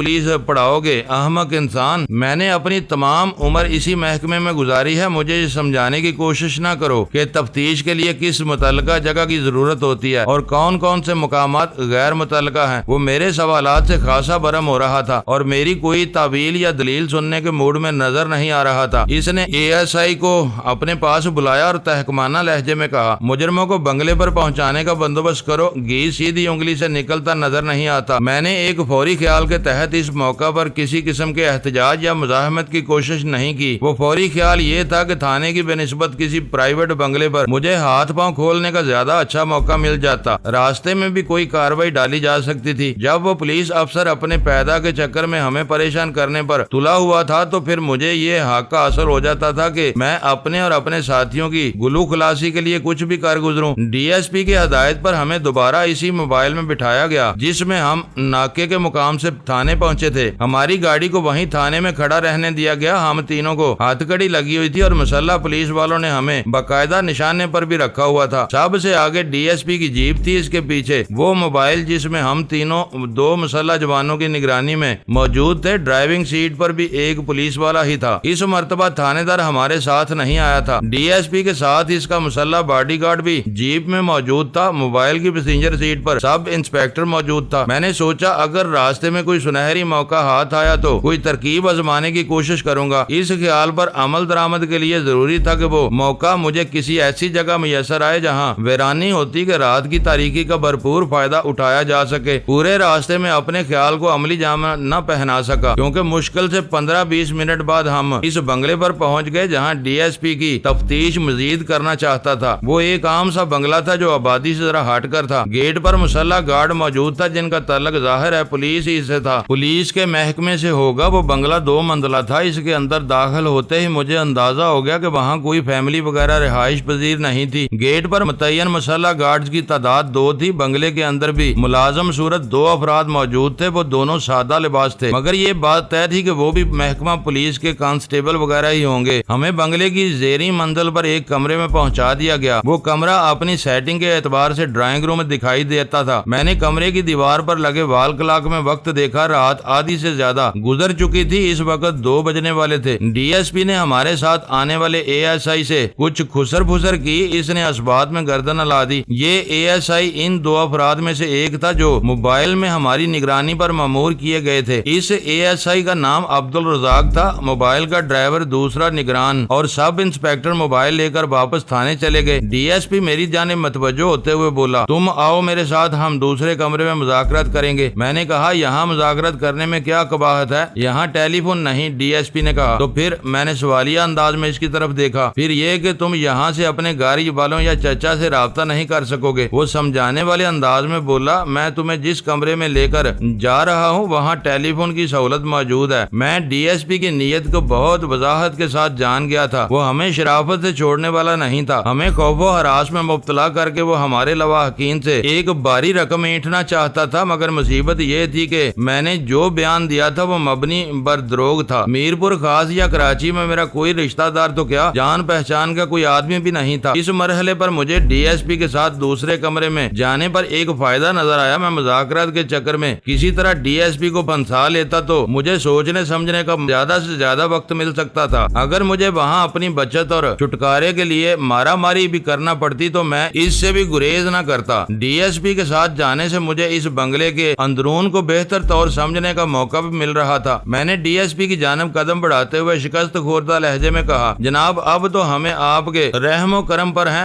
پڑھاؤ گے؟ احمق انسان، میں نے اپنی تمام عمر اسی محکمے میں گزاری ہے، مجھے یہ سمجھانے کی کوشش نہ کرو کہ تفتیش کے لیے کس متعلقہ جگہ کی ضرورت ہوتی ہے اور کون کون سے مقامات غیر متعلقہ ہیں۔ وہ میرے سوالات سے خاصا برہم ہو رہا تھا اور میری کوئی تعویل یا دلیل سننے کے موڈ میں نظر نہیں آ رہا تھا۔ اس نے اے ایس آئی کو اپنے پاس بلایا اور تحکمانہ لہجے میں کہا، مجرموں کو بنگلے پر پہنچانے کا بندوبست کرو، گھی سیدھی انگلی سے نکلتا نظر نہیں آتا۔ میں نے ایک فوری خیال کے تحت اس موقع پر کسی قسم کے احتجاج یا مزاحمت کی کوشش نہیں کی۔ وہ فوری خیال یہ تھا کہ تھانے کی بنسبت کسی پرائیویٹ بنگلے پر مجھے ہاتھ پاؤں کھولنے کا زیادہ اچھا موقع مل جاتا، راستے میں بھی کوئی کارروائی ڈالی جا سکتی تھی۔ جب وہ پولیس افسر اپنے پیدا کے چکر میں ہمیں پریشان کرنے پر تلا ہوا تھا تو پھر مجھے یہ حق کا اثر ہو جاتا تھا کہ میں اپنے اور اپنے ساتھیوں کی گلو خلاصی کے لیے کچھ بھی کر گزروں۔ ڈی ایس پی کی ہدایت پر ہمیں دوبارہ اسی موبائل میں بٹھایا گیا جس میں ہم ناکے کے مقام سے تھانے پہنچے تھے۔ ہماری گاڑی کو وہیں تھانے میں کھڑا رہنے دیا گیا۔ ہم تینوں کو ہاتھ کڑی لگی ہوئی تھی اور مسلح پولیس والوں نے ہمیں باقاعدہ نشانے پر بھی رکھا ہوا تھا۔ سب سے آگے ڈی ایس پی کی جیپ تھی، اس کے پیچھے وہ موبائل جس میں ہم تینوں دو مسلح جوانوں کی نگرانی میں موجود تھے۔ ڈرائیونگ سیٹ پر بھی ایک پولیس والا ہی تھا۔ اس مرتبہ تھانے دار ہمارے ساتھ نہیں آیا تھا، ڈی ایس پی کے ساتھ اس کا مسلح باڈی گارڈ بھی جیپ میں موجود تھا۔ موبائل کی پیسنجر سیٹ پر سب انسپیکٹر موجود تھا۔ میں نے سوچا اگر راستے میں کوئی سنہری موقع ہاتھ آیا تو کوئی ترکیب آزمانے کی کوشش کروں گا۔ اس خیال پر عمل درآمد کے لیے ضروری تھا کہ وہ موقع مجھے کسی ایسی جگہ میسر آئے جہاں ویرانی ہوتی کہ رات کی تاریکی کا بھرپور فائدہ اٹھایا جا سکے۔ پورے راستے میں اپنے خیال کو عملی جامہ نہ پہنا سکا کیونکہ مشکل سے 15-20 منٹ بعد ہم اس بنگلے پر پہنچ گئے جہاں ڈی ایس پی کی تفتیش مزید کرنا چاہتا تھا۔ وہ ایک عام سا بنگلہ تھا جو آبادی سے ذرا ہٹ کر تھا۔ گیٹ پر مسلح گارڈ موجود تھا جن کا تعلق ظاہر ہے پولیس ہی سے تھا، پولیس کے محکمے سے ہوگا۔ وہ بنگلہ 2 منزلہ تھا۔ اس کے اندر داخل ہوتے ہی مجھے اندازہ ہو گیا کہ وہاں کوئی فیملی وغیرہ رہائش پذیر نہیں تھی۔ گیٹ پر متعین مسلح گارڈز کی تعداد 2 تھی۔ بنگلے کے اندر بھی ملازم صورت 2 افراد موجود تھے، وہ دونوں سادہ لباس تھے، مگر یہ بات طے تھی کہ وہ بھی محکمہ پولیس کے کانسٹیبل وغیرہ ہی ہوں گے۔ ہمیں بنگلے کی زیریں منزل پر ایک کمرے میں پہنچا دیا گیا۔ وہ کمرہ اپنی سیٹنگ کے اعتبار سے ڈرائنگ روم دکھائی دیتا تھا۔ میں نے کمرے کی دیوار پر لگے وال کلاک میں وقت دیکھا، رات آدھی سے زیادہ گزر چکی تھی، اس وقت 2 بجنے والے تھے۔ ڈی ایس پی نے ہمارے ساتھ آنے والے اے ایس آئی سے کچھ خسر پھسر کی، اس نے اسبات میں گردن ہلا دی۔ یہ اے ایس آئی ان 2 افراد میں سے ایک تھا جو موبائل میں ہماری نگرانی پر مامور کیے گئے تھے۔ اس اے ایس آئی کا نام عبد الرزاق تھا، موبائل کا ڈرائیور دوسرا نگران، اور سب انسپیکٹر موبائل لے کر واپس تھانے چلے گئے۔ ڈی ایس پی میری جانب متوجہ ہوتے ہوئے بولا، تم آؤ میرے ساتھ، ہم دوسرے کمرے میں مذاکرات کریں گے۔ میں نے کہا، یہاں مذاکرات کرنے میں کیا قباحت ہے؟ یہاں ٹیلی فون نہیں، ڈی ایس پی نے کہا۔ تو پھر میں نے سوالیہ انداز میں اس کی طرف دیکھا۔ پھر یہ کہ تم یہاں سے اپنے گاڑی والوں یا چچا سے رابطہ نہیں کر سکو گے۔ وہ سمجھانے والے انداز میں بولا، میں تمہیں جس کمرے میں لے کر جا رہا ہوں وہاں ٹیلی فون کی سہولت موجود ہے۔ میں ڈی ایس پی کی نیت کو بہت وضاحت کے ساتھ جان گیا تھا۔ وہ ہمیں شرافت سے چھوڑنے والا نہیں تھا، ہمیں خوف و ہراس میں مبتلا کر کے وہ ہمارے لواحقین سے ایک باری رقم اینٹنا چاہتا تھا، مگر مصیبت یہ تھی کہ میں نے جو بیان دیا تھا وہ مبنی بر دروغ تھا۔ میرپور خاص یا کراچی میں میرا کوئی رشتہ دار تو کیا، جان پہچان کا کوئی آدمی بھی نہیں تھا۔ اس مرحلے پر مجھے ڈی ایس پی کے ساتھ دوسرے کمرے میں جانے پر ایک فائدہ نظر آیا۔ میں مذاکرات کے چکر میں کسی طرح ڈی ایس پی کو پھنسا لیتا تو مجھے سوچنے سمجھنے کا زیادہ سے زیادہ وقت مل سکتا تھا۔ اگر مجھے وہاں اپنی بچت اور چھٹکارے کے لیے مارا ماری بھی کرنا پڑتی تو میں اس سے بھی گریز نہ کرتا۔ ڈی ایس پی کے ساتھ جانے سے مجھے اس بنگلے کے اندرون کو بہتر طور سمجھنے کا موقع بھی مل رہا تھا۔ میں نے ڈی ایس پی کی جانب قدم بڑھاتے ہوئے شکست خوردہ لہجے میں کہا، جناب اب تو ہمیں آپ کے رحم و کرم پر ہیں،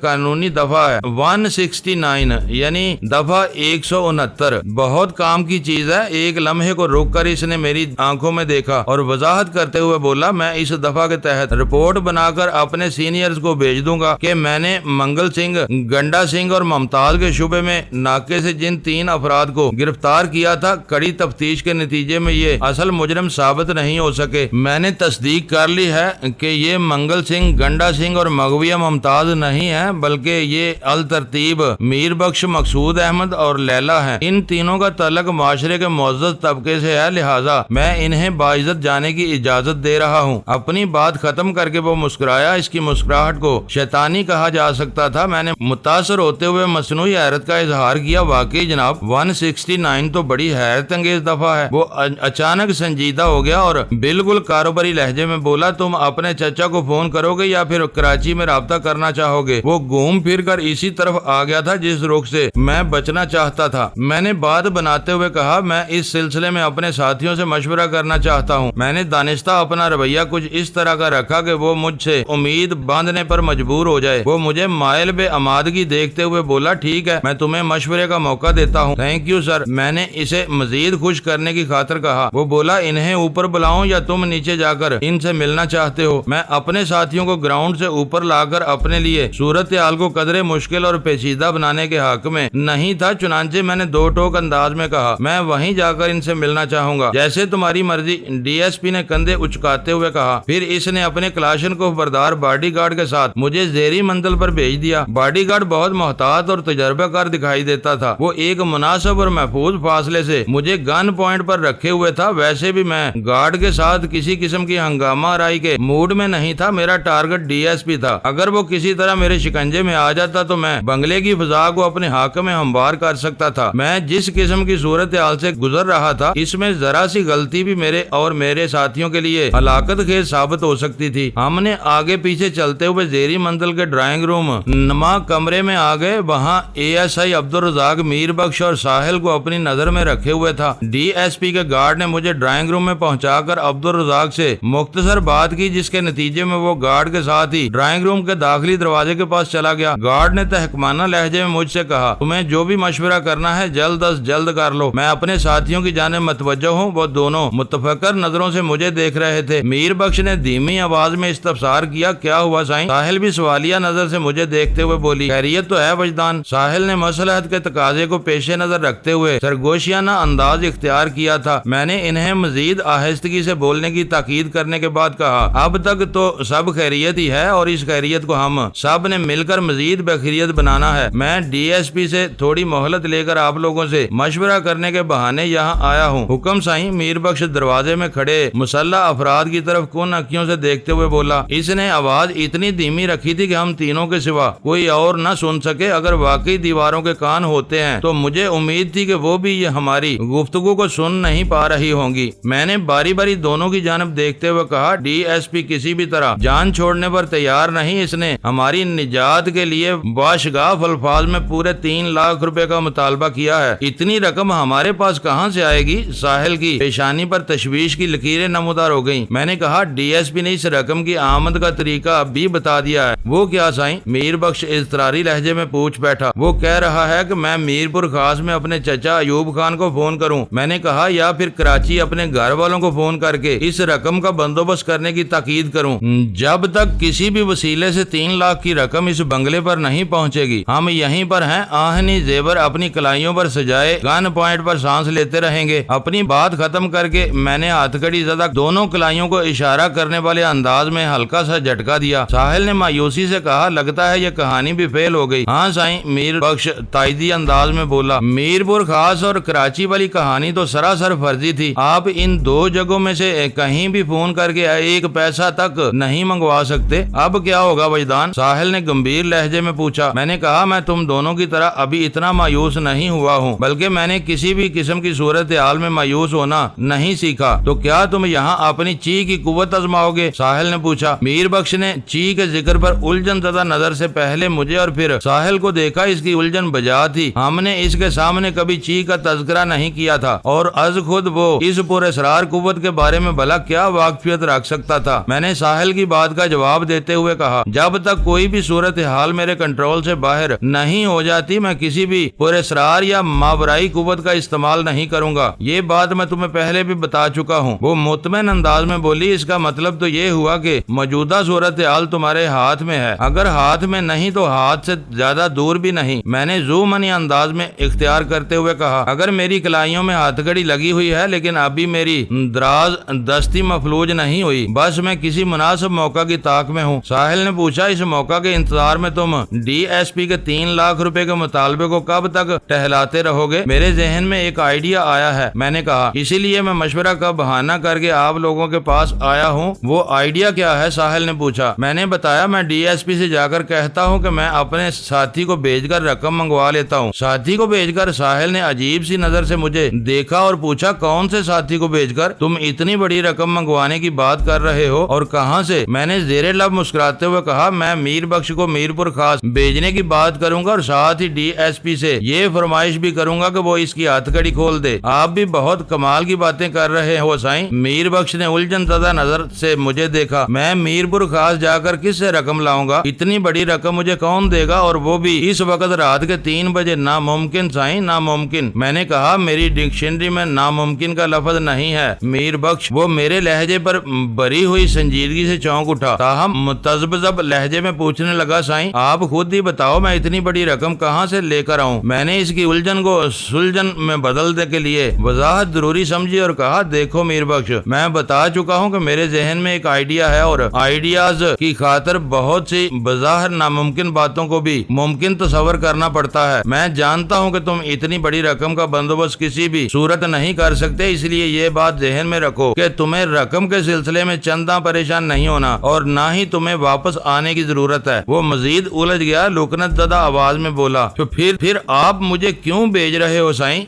قانونی دفعہ ہے 169 یعنی دفعہ 169. بہت کام کی چیز ہے. ایک لمحے کو رک کر اس نے میری آنکھوں میں دیکھا اور وضاحت کرتے ہوئے بولا میں اس دفعہ کے تحت رپورٹ بنا کر اپنے سینئرز کو بھیج دوں گا کہ میں نے منگل سنگھ، گنڈا سنگھ اور ممتاز کے شبے میں ناکے سے جن 3 افراد کو گرفتار کیا تھا، کڑی تفتیش کے نتیجے میں یہ اصل مجرم ثابت نہیں ہو سکے. میں نے تصدیق کر لی ہے کہ یہ منگل سنگھ، گنڈا سنگھ اور مغویہ ممتاز نہیں ہے، بلکہ یہ الترتیب میر بخش، مقصود احمد اور لیلا ہیں. ان تینوں کا تعلق معاشرے کے معزز طبقے سے ہے، لہٰذا میں انہیں باعزت جانے کی اجازت دے رہا ہوں. اپنی بات ختم کر کے وہ مسکرایا. اس کی مسکراہٹ کو شیطانی کہا جا سکتا تھا. میں نے متاثر ہوتے ہوئے مصنوعی حیرت کا اظہار کیا. واقعی جناب 169 تو بڑی حیرت انگیز دفعہ ہے. وہ اچانک سنجیدہ ہو گیا اور بالکل کاروباری لہجے میں بولا تم اپنے چچا کو فون کرو گے یا پھر کراچی میں رابطہ کرنا چاہو گے؟ وہ گھوم پھر کر اسی طرف آ گیا تھا جس رخ سے میں بچنا چاہتا تھا. میں نے بات بناتے ہوئے کہا میں اس سلسلے میں اپنے ساتھیوں سے مشورہ کرنا چاہتا ہوں. میں نے دانستہ اپنا رویہ کچھ اس طرح کا رکھا کہ وہ مجھ سے امید باندھنے پر مجبور ہو جائے. وہ مجھے مائل بے امادگی دیکھتے ہوئے بولا ٹھیک ہے، میں تمہیں مشورے کا موقع دیتا ہوں. Thank you sir. میں نے اسے مزید خوش کرنے کی خاطر کہا. وہ بولا انہیں اوپر بلاؤں یا تم نیچے جا کر ان سے ملنا چاہتے ہو؟ میں اپنے ساتھیوں کو گراؤنڈ سے اوپر لا کر اپنے لیے صورتحال کو قدرے مشکل اور پیچیدہ بنانے کے حق میں نہیں تھا. چنانچہ میں نے دو ٹوک انداز میں کہا میں وہیں جا کر ان سے ملنا چاہوں گا. جیسے تمہاری مرضی. ڈی ایس پی نے کندھے اچکاتے ہوئے کہا. پھر اس نے اپنے کلاشنکوف بردار باڈی گارڈ کے ساتھ مجھے زیری منزل پر بھیج دیا. باڈی گارڈ بہت محتاط اور تجربہ کار دکھائی دیتا تھا. وہ ایک مناسب اور محفوظ فاصلے سے مجھے گن پوائنٹ پر رکھے ہوئے تھا. ویسے بھی میں گارڈ کے ساتھ کسی قسم کی ہنگامہ آرائی کے موڈ میں نہیں تھا. میرا ٹارگٹ ڈی ایس پی تھا. اگر وہ کسی طرح میرے شکنجے میں آ جاتا تو میں بنگلے کی فضا کو اپنے حق میں ہموار کر سکتا تھا. میں جس قسم کی صورتحال سے گزر رہا تھا اس میں ذرا سی غلطی بھی میرے اور میرے ساتھیوں کے لیے ہلاکت خیز ثابت ہو سکتی تھی. ہم نے آگے پیچھے چلتے ہوئے زیری منزل کے ڈرائنگ روم نما کمرے میں آ گئے. وہاں اے ایس آئی عبدالرزاق میر بخش اور ساحل کو اپنی نظر میں رکھے ہوئے تھا. ڈی ایس پی کے گارڈ نے مجھے ڈرائنگ روم میں پہنچا کر عبدالرزاق سے مختصر بات کی جس کے نتیجے میں وہ گارڈ کے ساتھ ہی ڈرائنگ روم کے داخلی دروازے کے پاس چلا گیا. گارڈ نے تحقمانہ لہجے میں مجھ سے کہا تمہیں جو بھی مشورہ کرنا ہے جلد از جلد کر لو. میں اپنے ساتھیوں کی جانب متوجہ ہوں. وہ دونوں متفکر نظروں سے مجھے دیکھ رہے تھے. میر بخش نے دھیمی آواز میں استفسار کیا کیا ہوا سائیں؟ ساحل بھی سوالیہ نظر سے مجھے دیکھتے ہوئے بولی خیریت تو ہے وجدان؟ ساحل نے مصلحت کے تقاضے کو پیش نظر رکھتے ہوئے سرگوشیانہ انداز اختیار کیا تھا. میں نے انہیں مزید آہستگی سے بولنے کی تاکید کرنے کے بعد کہا اب تک تو سب خیریت ہی ہے اور اس خیریت کو ہم سب نے مل کر مزید بخیریت بنانا ہے. میں ڈی ایس پی سے تھوڑی مہلت لے کر آپ لوگوں سے مشورہ کرنے کے بہانے یہاں آیا ہوں. حکم سائیں. میر بخش دروازے میں کھڑے مسلح افراد کی طرف کن اکھیوں سے دیکھتے ہوئے بولا. اس نے آواز اتنی دھیمی رکھی تھی کہ ہم تینوں کے سوا کوئی اور نہ سن سکے. اگر واقعی دیواروں کے کان ہوتے ہیں تو مجھے امید تھی کہ وہ بھی یہ ہماری گفتگو کو سن نہیں پا رہی ہوں گی. میں نے باری باری دونوں کی جانب دیکھتے ہوئے کہا ڈی ایس پی کسی بھی طرح جان چھوڑنے پر تیار نہیں. اس نے ہماری نجات کے لیے باشگاف الفاظ میں پورے 3 لاکھ روپے کا مطالبہ کیا ہے. اتنی رقم ہمارے پاس کہاں سے آئے گی؟ ساحل کی پیشانی پر تشویش کی لکیریں نمودار ہو گئیں. میں نے کہا ڈی ایس پی نے اس رقم کی آمد کا طریقہ اب بھی بتا دیا ہے. وہ کیا سائیں؟ میر بخش اضطراری لہجے میں پوچھ بیٹھا. وہ کہہ رہا ہے کہ میں میرپور خاص میں اپنے چچا ایوب خان کو فون کروں. میں نے کہا یا پھر کراچی اپنے گھر والوں کو فون کر کے اس رقم کا بندوبست کرنے کی تاکید کروں. جب تک کسی بھی وسیلے سے 3 لاکھ کی رقم اس بنگلے پر نہیں پہنچے گی ہم یہیں پر ہیں آہنی زیور اپنی کلائیوں پر سجائے گن پوائنٹ پر سانس لیتے رہیں گے. اپنی بات ختم کر کے میں نے ہاتھ کڑی زدہ دونوں کلائیوں کو اشارہ کرنے والے انداز میں ہلکا سا جھٹکا دیا. ساحل نے مایوسی سے کہا لگتا ہے یہ کہانی بھی فیل ہو گئی. ہاں سائیں. میر بخش تائیدی انداز میں بولا. میرپور خاص اور کراچی والی کہانی تو سراسر فرضی تھی. آپ ان 2 جگہوں میں سے کہیں بھی فون کر کے 1 پیسہ تک نہیں منگوا سکتے. اب کیا ہوگا وجدان؟ ساحل نے گمبھیر لہجے میں پوچھا. میں نے کہا میں تم دونوں کی طرح ابھی اتنا مایوس نہیں ہوا ہوں بلکہ میں نے کسی بھی قسم کی صورتحال میں مایوس ہونا نہیں سیکھا. تو کیا تم یہاں اپنی چی کی قوت آزماؤ گے؟ ساحل نے پوچھا. میر بخش نے چی کے ذکر پر الجھن زدہ نظر سے پہلے مجھے اور پھر ساحل کو دیکھا. اس کی الجھن بجا تھی. ہم نے اس کے سامنے کبھی چی کا تذکرہ نہیں کیا تھا اور از خود وہ اس پر اسرار قوت کے بارے میں بھلا کیا واقفیت رکھ سکتا تھا. میں نے ساحل کی بات کا جواب دیتے ہوئے کہا جب تک کوئی بھی صورتحال میرے کنٹرول سے باہر نہیں ہو جاتی میں کسی بھی پراسرار یا ماورائی قوت کا استعمال نہیں کروں گا۔ یہ بات میں تمہیں پہلے بھی بتا چکا ہوں۔ وہ مطمئن انداز میں بولی، اس کا مطلب تو یہ ہوا کہ موجودہ صورتحال تمہارے ہاتھ میں ہے، اگر ہاتھ میں نہیں تو ہاتھ سے زیادہ دور بھی نہیں۔ میں نے زو منی انداز میں اختیار کرتے ہوئے کہا، اگر میری کلائیوں میں ہاتھ کڑی لگی ہوئی ہے لیکن ابھی میری دراز دستی مفلوج نہیں ہوئی، بس میں کسی مناسب موقع کی تاک میں ہوں۔ ساحل نے پوچھا، اس موقع کے انتظار میں تم ڈی ایس پی کے 3 لاکھ روپے کے مطالبے کو کب تک ٹہلاتے رہو گے؟ میرے ذہن میں ایک آئیڈیا آیا ہے، میں نے کہا، اسی لیے میں مشورہ کا بہانہ کر کے آپ لوگوں کے پاس آیا ہوں۔ وہ آئیڈیا کیا ہے؟ ساحل نے پوچھا۔ میں نے بتایا، میں ڈی ایس پی سے جا کر کہتا ہوں کہ میں اپنے ساتھی کو بھیج کر رقم منگوا لیتا ہوں۔ ساتھی کو بھیج کر؟ ساحل نے عجیب سی نظر سے مجھے دیکھا اور پوچھا، کون سے ساتھی کو بھیج کر؟ تم اتنی بڑی رقم منگوانے کی بات کر رہے ہو اور کہاں سے؟ میں نے زیر لب مسکراتے ہوئے کہا، میں میر بخش کو میرپور خاص بھیجنے کی بات کروں گا اور ساتھ ہی ڈی ایس پی سے یہ فرمائش بھی کروں گا کہ وہ اس کی ہتھ کڑی کھول دے۔ آپ بھی بہت کمال کی باتیں کر رہے ہو سائیں۔ میر بخش نے الجھن زدہ نظر سے مجھے دیکھا۔ میں میرپور خاص جا کر کس سے رقم لاؤں گا؟ اتنی بڑی رقم مجھے کون دے گا، اور وہ بھی اس وقت رات کے 3 بجے؟ ناممکن سائیں، ناممکن۔ میں نے کہا، میری ڈکشنری میں ناممکن کا لفظ نہیں ہے میر بخش۔ وہ میرے لہجے پر بری ہوئی سنجیدگی سے چونک اٹھا، تاہم متذبذب لہجے میں پوچھنے لگا، سائیں آپ خود ہی بتاؤ میں اتنی بڑی رقم کہاں سے لے کر آؤں؟ میں نے اس کی الجھن کو سلجھن میں بدلنے کے لیے وضاحت ضروری سمجھی اور کہا، دیکھو میر بخش، میں بتا چکا ہوں کہ میرے ذہن میں ایک آئیڈیا ہے اور آئیڈیاز کی خاطر بہت سی بظاہر ناممکن باتوں کو بھی ممکن تصور کرنا پڑتا ہے۔ میں جانتا ہوں کہ تم اتنی بڑی رقم کا بندوبست کسی بھی صورت نہیں کر سکتے، اس لیے یہ بات ذہن میں رکھو کہ تمہیں رقم کے سلسلے میں چندہ پریشان نہیں ہونا اور نہ ہی تمہیں واپس آنے کی ضرورت ہے۔ وہ مزید الجھ گیا، لکنت زدہ آواز میں بولا، تو پھر آپ مجھے کیوں بھیج رہے ہو سائیں؟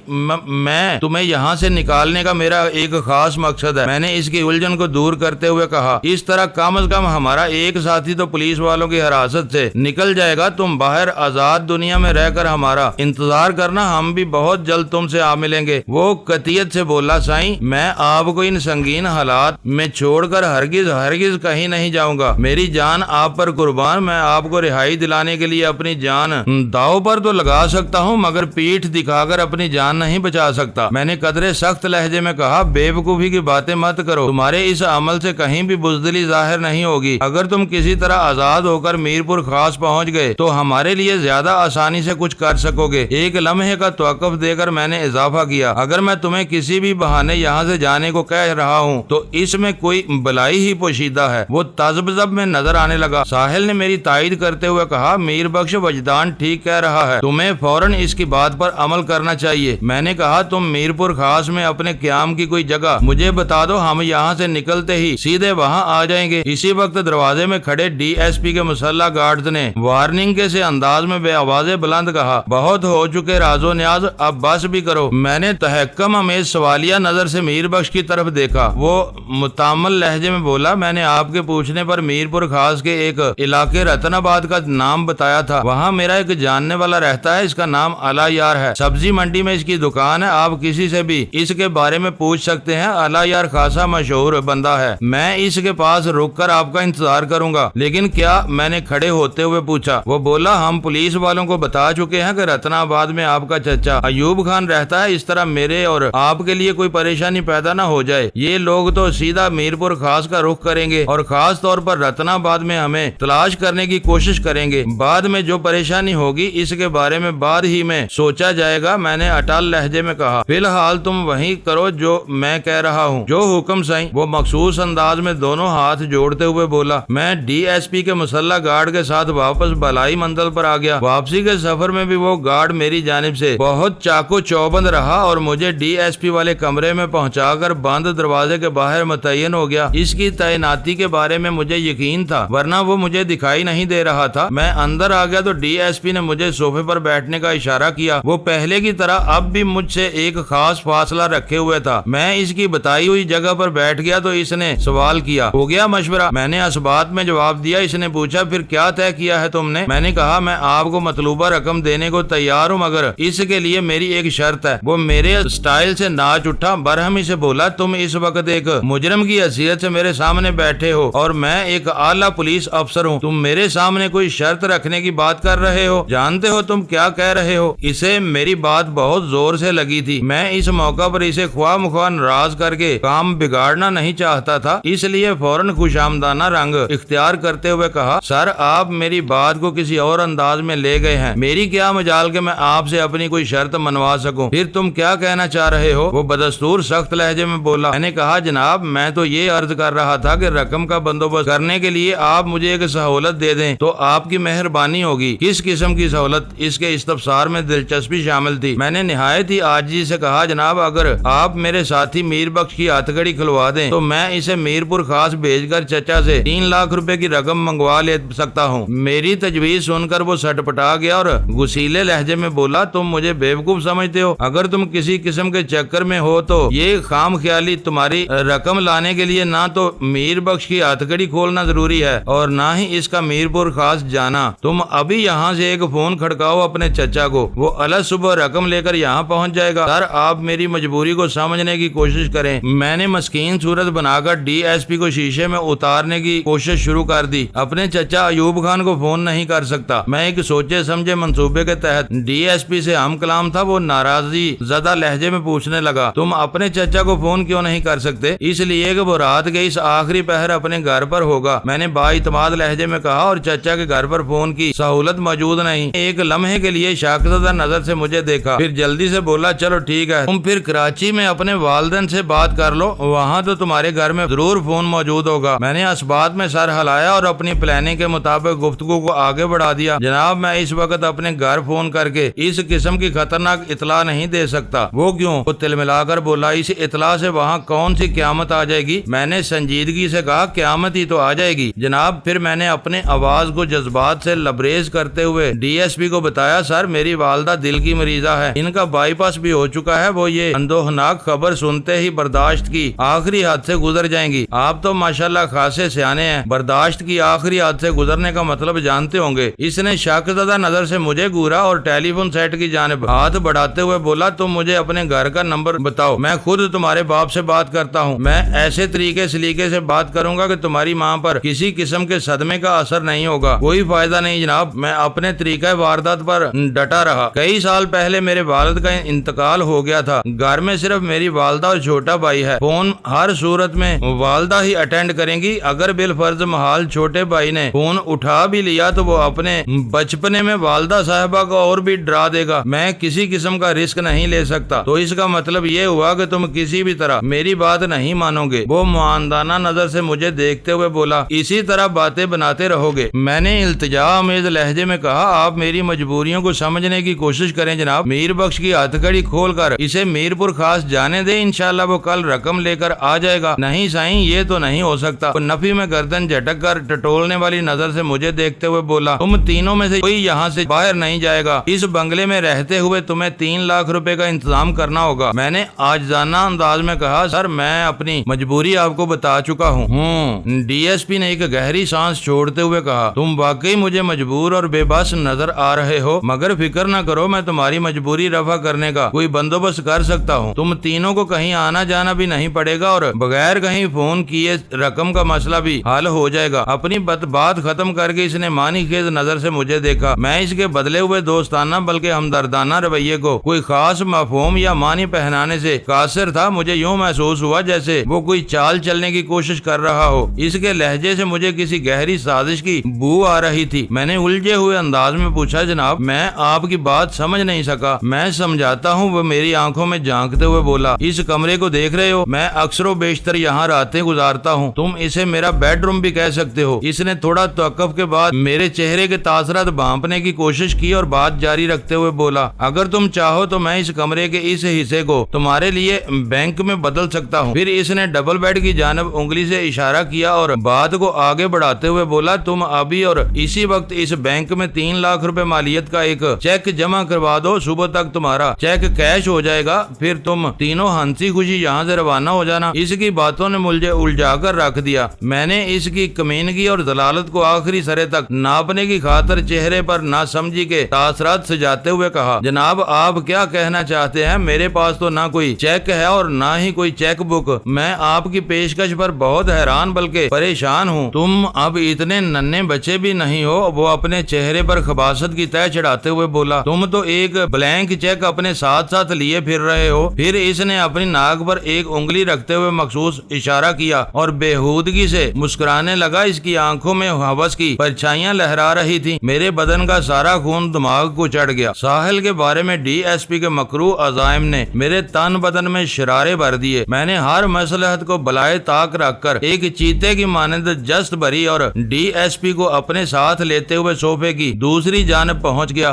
میں تمہیں یہاں سے نکالنے کا میرا ایک خاص مقصد ہے۔ میں نے اس کی الجھن کو دور کرتے ہوئے کہا، اس طرح کم از کم ہمارا ایک ساتھی تو پولیس والوں کی حراست سے نکل جائے گا۔ تم باہر آزاد دنیا میں رہ کر ہمارا انتظار کرنا، ہم بھی بہت جلد تم سے آ ملیں گے۔ وہ قطعیت سے بولا، سائیں میں آپ کو ان سنگین حالات میں چھوڑ کر ہرگز کہیں نہیں جاؤں گا۔ میری جان آپ پر قربان، میں آپ کو رہائی دلانے کے لیے اپنی جان داؤ پر تو لگا سکتا ہوں مگر پیٹھ دکھا کر اپنی جان نہیں بچا سکتا۔ میں نے قدرے سخت لہجے میں کہا، بے وقوفی کی باتیں مت کرو، تمہارے اس عمل سے کہیں بھی بزدلی ظاہر نہیں ہوگی۔ اگر تم کسی طرح آزاد ہو کر میرپور خاص پہنچ گئے تو ہمارے لیے زیادہ آسانی سے کچھ کر سکو گے۔ ایک لمحے کا توقف دے کر میں نے اضافہ کیا، اگر میں تمہیں کسی بھی بہانے یہاں سے جانے کو کہہ رہا ہوں تو اس میں کوئی بلائی ہی پوشیدہ ہے۔ وہ تذبذب میں نظر آنے لگا۔ ساحل نے میری تائید کرتے ہوئے کہا، میر بخش وجدان ٹھیک کہہ رہا ہے، تمہیں فوراً اس کی بات پر عمل کرنا چاہیے۔ میں نے کہا، تم میرپور خاص میں اپنے قیام کی کوئی جگہ مجھے بتا دو، ہم یہاں سے نکلتے ہی سیدھے وہاں آ جائیں گے۔ اسی وقت دروازے میں کھڑے ڈی ایس پی کے مسلح گارڈز نے وارننگ کے سے انداز میں بے آواز بلند کہا، بہت ہو چکے راز و نیاز، اب بس بھی کرو۔ میں نے تحکم امیز سوالیہ نظر سے میر بخش کی طرف دیکھا۔ وہ متامل لہجے میں بولا، میں نے آپ کے پوچھنے پر میرپور خاص کے ایک علاقے رتن آباد کا نام بتایا تھا، وہاں میرا ایک جاننے والا رہتا ہے، اس کا نام اعلی یار ہے، سبزی منڈی میں اس کی دکان ہے، آپ کسی سے بھی اس کے بارے میں پوچھ سکتے ہیں، اعلی یار خاصا مشہور بندہ ہے۔ میں اس کے پاس رک کر آپ کا انتظار کروں گا۔ لیکن کیا؟ میں نے کھڑے ہوتے ہوئے پوچھا۔ وہ بولا، ہم پولیس والوں کو بتا چکے ہیں کہ رتن آباد میں آپ کا چچا ایوب خان رہتا ہے، اس طرح میرے اور آپ کے لیے کوئی پریشانی پیدا نہ ہو جائے۔ یہ لوگ تو سیدھا میرپور خاص کا رخ کریں گے اور خاص طور پر رتن آباد میں ہمیں تلاش کرنے کی کوشش کریں گے۔ بعد میں جو پریشانی ہوگی اس کے بارے میں بعد ہی میں سوچا جائے گا، میں نے اٹل لہجے میں کہا۔ فی الحال تم وہی کرو جو میں کہہ رہا ہوں۔ جو حکم سائیں۔ وہ مخصوص انداز میں دونوں ہاتھ جوڑتے ہوئے بولا۔ میں ڈی ایس پی کے مسلح گارڈ کے ساتھ واپس بلائی منزل پر آ گیا۔ واپسی کے سفر میں بھی وہ گارڈ میری جانب سے بہت چاقو چوبند رہا اور مجھے ڈی ایس پی والے کمرے میں پہنچا کر بند دروازے کے باہر متعین ہو گیا۔ اس کی تعیناتی کے بارے میں مجھے یقین تھا، ورنہ وہ مجھے دکھائی نہیں دے رہا تھا۔ میں اندر آ گیا تو ڈی ایس پی نے مجھے صوفے پر بیٹھنے کا اشارہ کیا۔ وہ پہلے کی طرح اب بھی مجھ سے ایک خاص فاصلہ رکھے ہوئے تھا۔ میں اس کی بتائی ہوئی جگہ پر بیٹھ گیا تو اس نے سوال کیا، ہو گیا مشورہ؟ میں نے اسبات میں جواب دیا۔ اس نے پوچھا، پھر کیا طے کیا ہے تم نے؟ میں نے کہا، میں آپ کو مطلوبہ رقم دینے کو تیار ہوں مگر اس کے لیے میری ایک شرط ہے۔ وہ میرے سٹائل سے ناچ اٹھا، برہمی سے بولا، تم اس وقت ایک مجرم کی حیثیت سے میرے سامنے بیٹھے ہو اور میں ایک اعلیٰ پولیس افسر ہوں، تم میرے سامنے کوئی شرط رکھنے کی بات کر رہے ہو؟ جانتے ہو تم کیا کہہ رہے ہو؟ اسے میری بات بہت زور سے لگی تھی۔ میں اس موقع پر اسے خواہ مخواہ ناراض کر کے کام بگاڑنا نہیں چاہتا تھا، اس لیے فوراً خوش آمدانہ رنگ اختیار کرتے ہوئے کہا، سر آپ میری بات کو کسی اور انداز میں لے گئے ہیں، میری کیا مجال کہ میں آپ سے اپنی کوئی شرط منوا سکوں، پھر تم کیا کہنا چاہ رہے ہو؟ وہ بدستور سخت لہجے میں بولا۔ میں نے کہا، جناب میں تو یہ عرض کر رہا تھا کہ رقم کا بندوبست کرنے کے لیے آپ مجھے ایک سہولت دے دیں تو آپ کی مہربانی ہوگی۔ کس قسم کی سہولت؟ اس کے استفسار میں دلچسپی شامل تھی۔ میں نے نہایت ہی عاجزی سے کہا، جناب اگر آپ میرے ساتھی میر بخش کی ہتھ کڑی کھلوا دیں تو میں اسے میرپور خاص بھیج کر چچا سے 3 لاکھ روپے کی رقم منگوا لے سکتا ہوں۔ میری تجویز سن کر وہ سٹ پٹا گیا اور غصیلے لہجے میں بولا، تم مجھے بیوقوف سمجھتے ہو؟ اگر تم کسی قسم کے چکر میں ہو تو یہ خام خیالی تمہاری رقم لانے کے لیے نہ تو میر بخش کی ہتھ کڑی کھولنا ضروری ہے اور نہ ہی اس کا میرپور خاص جانا۔ تم ابھی یہاں سے ایک فون کھڑکاؤ اپنے چچا کو، وہ الگ صبح رقم لے کر یہاں پہنچ جائے گا۔ سر آپ میری مجبوری کو سمجھنے کی کوشش کریں۔ میں نے مسکین صورت بنا کر ڈی ایس پی کو شیشے میں اتارنے کی کوشش شروع کر دی۔ اپنے چچا ایوب خان کو فون نہیں کر سکتا۔ میں ایک سوچے سمجھے منصوبے کے تحت ڈی ایس پی سے ہم کلام تھا۔ وہ ناراضی زدہ لہجے میں پوچھنے لگا، تم اپنے چچا کو فون کیوں نہیں کر سکتے؟ اس لیے کہ وہ رات کے اس آخری پہر اپنے گھر پر ہوگا، میں نے بااعتماد لہجے میں کہا، اور چچا کے گھر پر فون کی سہولت موجود نہیں۔ ایک لمحے کے لیے شاکزدہ نظر سے مجھے دیکھا، پھر جلدی سے بولا، چلو ٹھیک ہے، تم پھر کراچی میں اپنے والدین سے بات کر لو، وہاں تو تمہارے گھر میں ضرور فون موجود ہوگا۔ میں نے اس بات میں سر ہلایا اور اپنی پلاننگ کے مطابق گفتگو کو آگے بڑھا دیا۔ جناب میں اس وقت اپنے گھر فون کر کے اس قسم کی خطرناک اطلاع نہیں دے سکتا۔ وہ کیوں؟ وہ تل ملا کر بولا، اس اطلاع سے وہاں کون سی قیامت آ جائے گی؟ میں نے سنجیدگی سے کہا، قیامت ہی تو آ جائے گی جناب۔ پھر میں نے اپنے آواز کو جذبات سے لبریز کرتے ہوئے ڈی ایس پی کو بتایا، سر میری والدہ دل کی مریضہ ہے، ان کا بائی پاس بھی ہو چکا ہے، وہ یہ اندوہناک خبر سنتے ہی برداشت کی آخری حد سے گزر جائیں گی۔ آپ تو ماشاءاللہ خاصے سیانے ہیں، برداشت کی آخری حد سے گزرنے کا مطلب جانتے ہوں گے۔ اس نے شاکزدہ نظر سے مجھے گورا اور ٹیلی فون سیٹ کی جانب ہاتھ بڑھاتے ہوئے بولا، تم مجھے اپنے گھر کا نمبر بتاؤ، میں خود تمہارے باپ سے بات کرتا ہوں۔ میں ایسے طریقے سلیقے سے بات کروں گا کہ تمہاری ماں پر کسی قسم کے صدمے کا اثر نہیں ہوگا۔ کوئی فائدہ نہیں جناب، میں اپنے طریقہ واردات پر ڈٹا رہا۔ کئی سال پہلے میرے والد کا انتقال ہو گیا تھا، گھر میں صرف میری والدہ اور چھوٹا بھائی ہے، فون ہر صورت میں والدہ ہی اٹینڈ کریں گی۔ اگر بالفرض محال چھوٹے بھائی نے فون اٹھا بھی لیا تو وہ اپنے بچپنے میں والدہ صاحبہ کو اور بھی ڈرا دے گا۔ میں کسی قسم کا رسک نہیں لے سکتا۔ تو اس کا مطلب یہ ہوا کہ تم کسی بھی طرح میری بات نہیں مانو گے؟ وہ معاندانہ نظر سے مجھے دیکھتے ہوئے بولا، اسی طرح باتیں بناتے رہو گے؟ میں نے التجا آمیز لہجے میں کہا، آپ میری مجبوریوں کو سمجھنے کی کوشش کریں جناب۔ میر بخش کی ہتھ کڑی کھول کر اسے میرپور خاص جانے دیں، انشاءاللہ وہ کل رقم لے کر آ جائے گا۔ نہیں سائیں، یہ تو نہیں ہو سکتا۔ وہ نفی میں گردن جھٹک کر ٹٹولنے والی نظر سے مجھے دیکھتے ہوئے بولا، تم تینوں میں سے کوئی یہاں سے باہر نہیں جائے گا۔ اس بنگلے میں رہتے ہوئے تمہیں 3 لاکھ روپے کا انتظام کرنا ہوگا۔ میں نے عاجزانہ انداز میں کہا، سر میں اپنی مجبوری آپ کو بتا چکا ہوں۔ ڈی ایس پی نے ایک گہری سانس چھوڑتے ہوئے کہا، تم واقعی مجھے مجبور اور بے بس نظر آ رہے ہو، مگر فکر نہ کرو، میں تمہاری مجبوری رفع کرنے کا کوئی بندوبست کر سکتا ہوں۔ تم تینوں کو کہیں آنا جانا بھی نہیں پڑے گا اور بغیر کہیں فون کیے رقم کا مسئلہ بھی حل ہو جائے گا۔ اپنی بات ختم کر کے اس نے معنی خیز نظر سے مجھے دیکھا۔ میں اس کے بدلے ہوئے دوستانہ بلکہ ہمدردانہ رویے کو کوئی خاص مفہوم یا معنی پہنانے سے قاصر تھا۔ مجھے یوں محسوس ہوا جیسے وہ کوئی چال چلنے کی کوشش کر رہا ہو۔ اس کے لہجے سے مجھے کسی گہری سازش کی بو آ رہی تھی۔ میں نے الجھے ہوئے انداز میں پوچھا، جناب میں آپ کی بات سمجھ نہیں سکا۔ میں سمجھاتا ہوں، وہ میری آنکھوں میں جھانکتے ہوئے بولا، اس کمرے کو دیکھ رہے ہو؟ میں اکثر و بیشتر یہاں راتیں گزارتا ہوں، تم اسے میرا بیڈ روم بھی کہہ سکتے ہو۔ اس نے تھوڑا توقف کے بعد میرے چہرے کے تاثرات بھانپنے کی کوشش کی اور بات جاری رکھتے ہوئے بولا، اگر تم چاہو تو میں اس کمرے کے اس حصے کو تمہارے لیے بینک میں بدل سکتا ہوں۔ پھر اس نے ڈبل بیڈ کی جانب انگلی سے اشارہ کیا اور بات کو آگے بڑھاتے ہوئے بولا، تم ابھی اور اسی وقت اس بینک میں 3 لاکھ روپے مالیت کا ایک چیک جمع کروا دو، صبح تک تمہارا چیک کیش ہو جائے گا، پھر تم تینوں ہنسی خوشی یہاں سے روانہ ہو جانا۔ اس کی باتوں نے مجھے الجھا کر رکھ دیا۔ میں نے اس کی کمینگی اور ضلالت کو آخری سرے تک ناپنے کی خاطر چہرے پر ناسمجھی کے تاثرات سجاتے ہوئے کہا، جناب آپ کیا کہنا چاہتے ہیں؟ میرے پاس تو نہ کوئی چیک ہے اور نہ ہی کوئی چیک بک۔ میں آپ کی پیشکش پر بہت حیران بلکہ پریشان ہوں۔ تم اب اتنے ننھے بچے بھی نہیں ہو۔ وہ اپنے چہرے پر خباثت کی تہ چڑھاتے ہوئے بولا، تم تو ایک بلینک چیک اپنے ساتھ ساتھ لیے پھر رہے ہو۔ پھر اس نے اپنی ناک پر ایک انگلی رکھتے ہوئے مخصوص اشارہ کیا اور بےہودگی سے مسکرانے لگا۔ اس کی آنکھوں میں ہوس کی پرچھائیاں لہرا رہی تھی۔ میرے بدن کا سارا خون دماغ کو چڑھ گیا۔ ساحل کے بارے میں ڈی ایس پی کے مکروہ عزائم نے میرے تن بدن میں شرارے بھر دیے۔ میں نے ہر مصلحت کو بلائے طاق رکھ کر ایک چیتے کی مانند جست بھری اور ڈی ایس پی کو اپنے ساتھ لیتے ہوئے صوفے کی دوسری جانب پہنچ گیا۔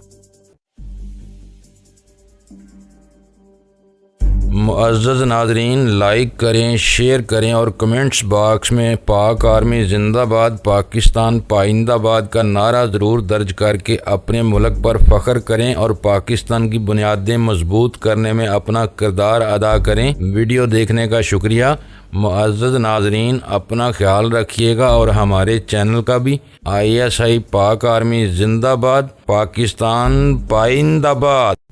معزز ناظرین، لائک کریں، شیئر کریں اور کمنٹس باکس میں پاک آرمی زندہ باد، پاکستان پائندہ باد کا نعرہ ضرور درج کر کے اپنے ملک پر فخر کریں اور پاکستان کی بنیادیں مضبوط کرنے میں اپنا کردار ادا کریں۔ ویڈیو دیکھنے کا شکریہ۔ معزز ناظرین، اپنا خیال رکھیے گا اور ہمارے چینل کا بھی۔ ISI پاک آرمی زندہ باد، پاکستان پائندہ باد۔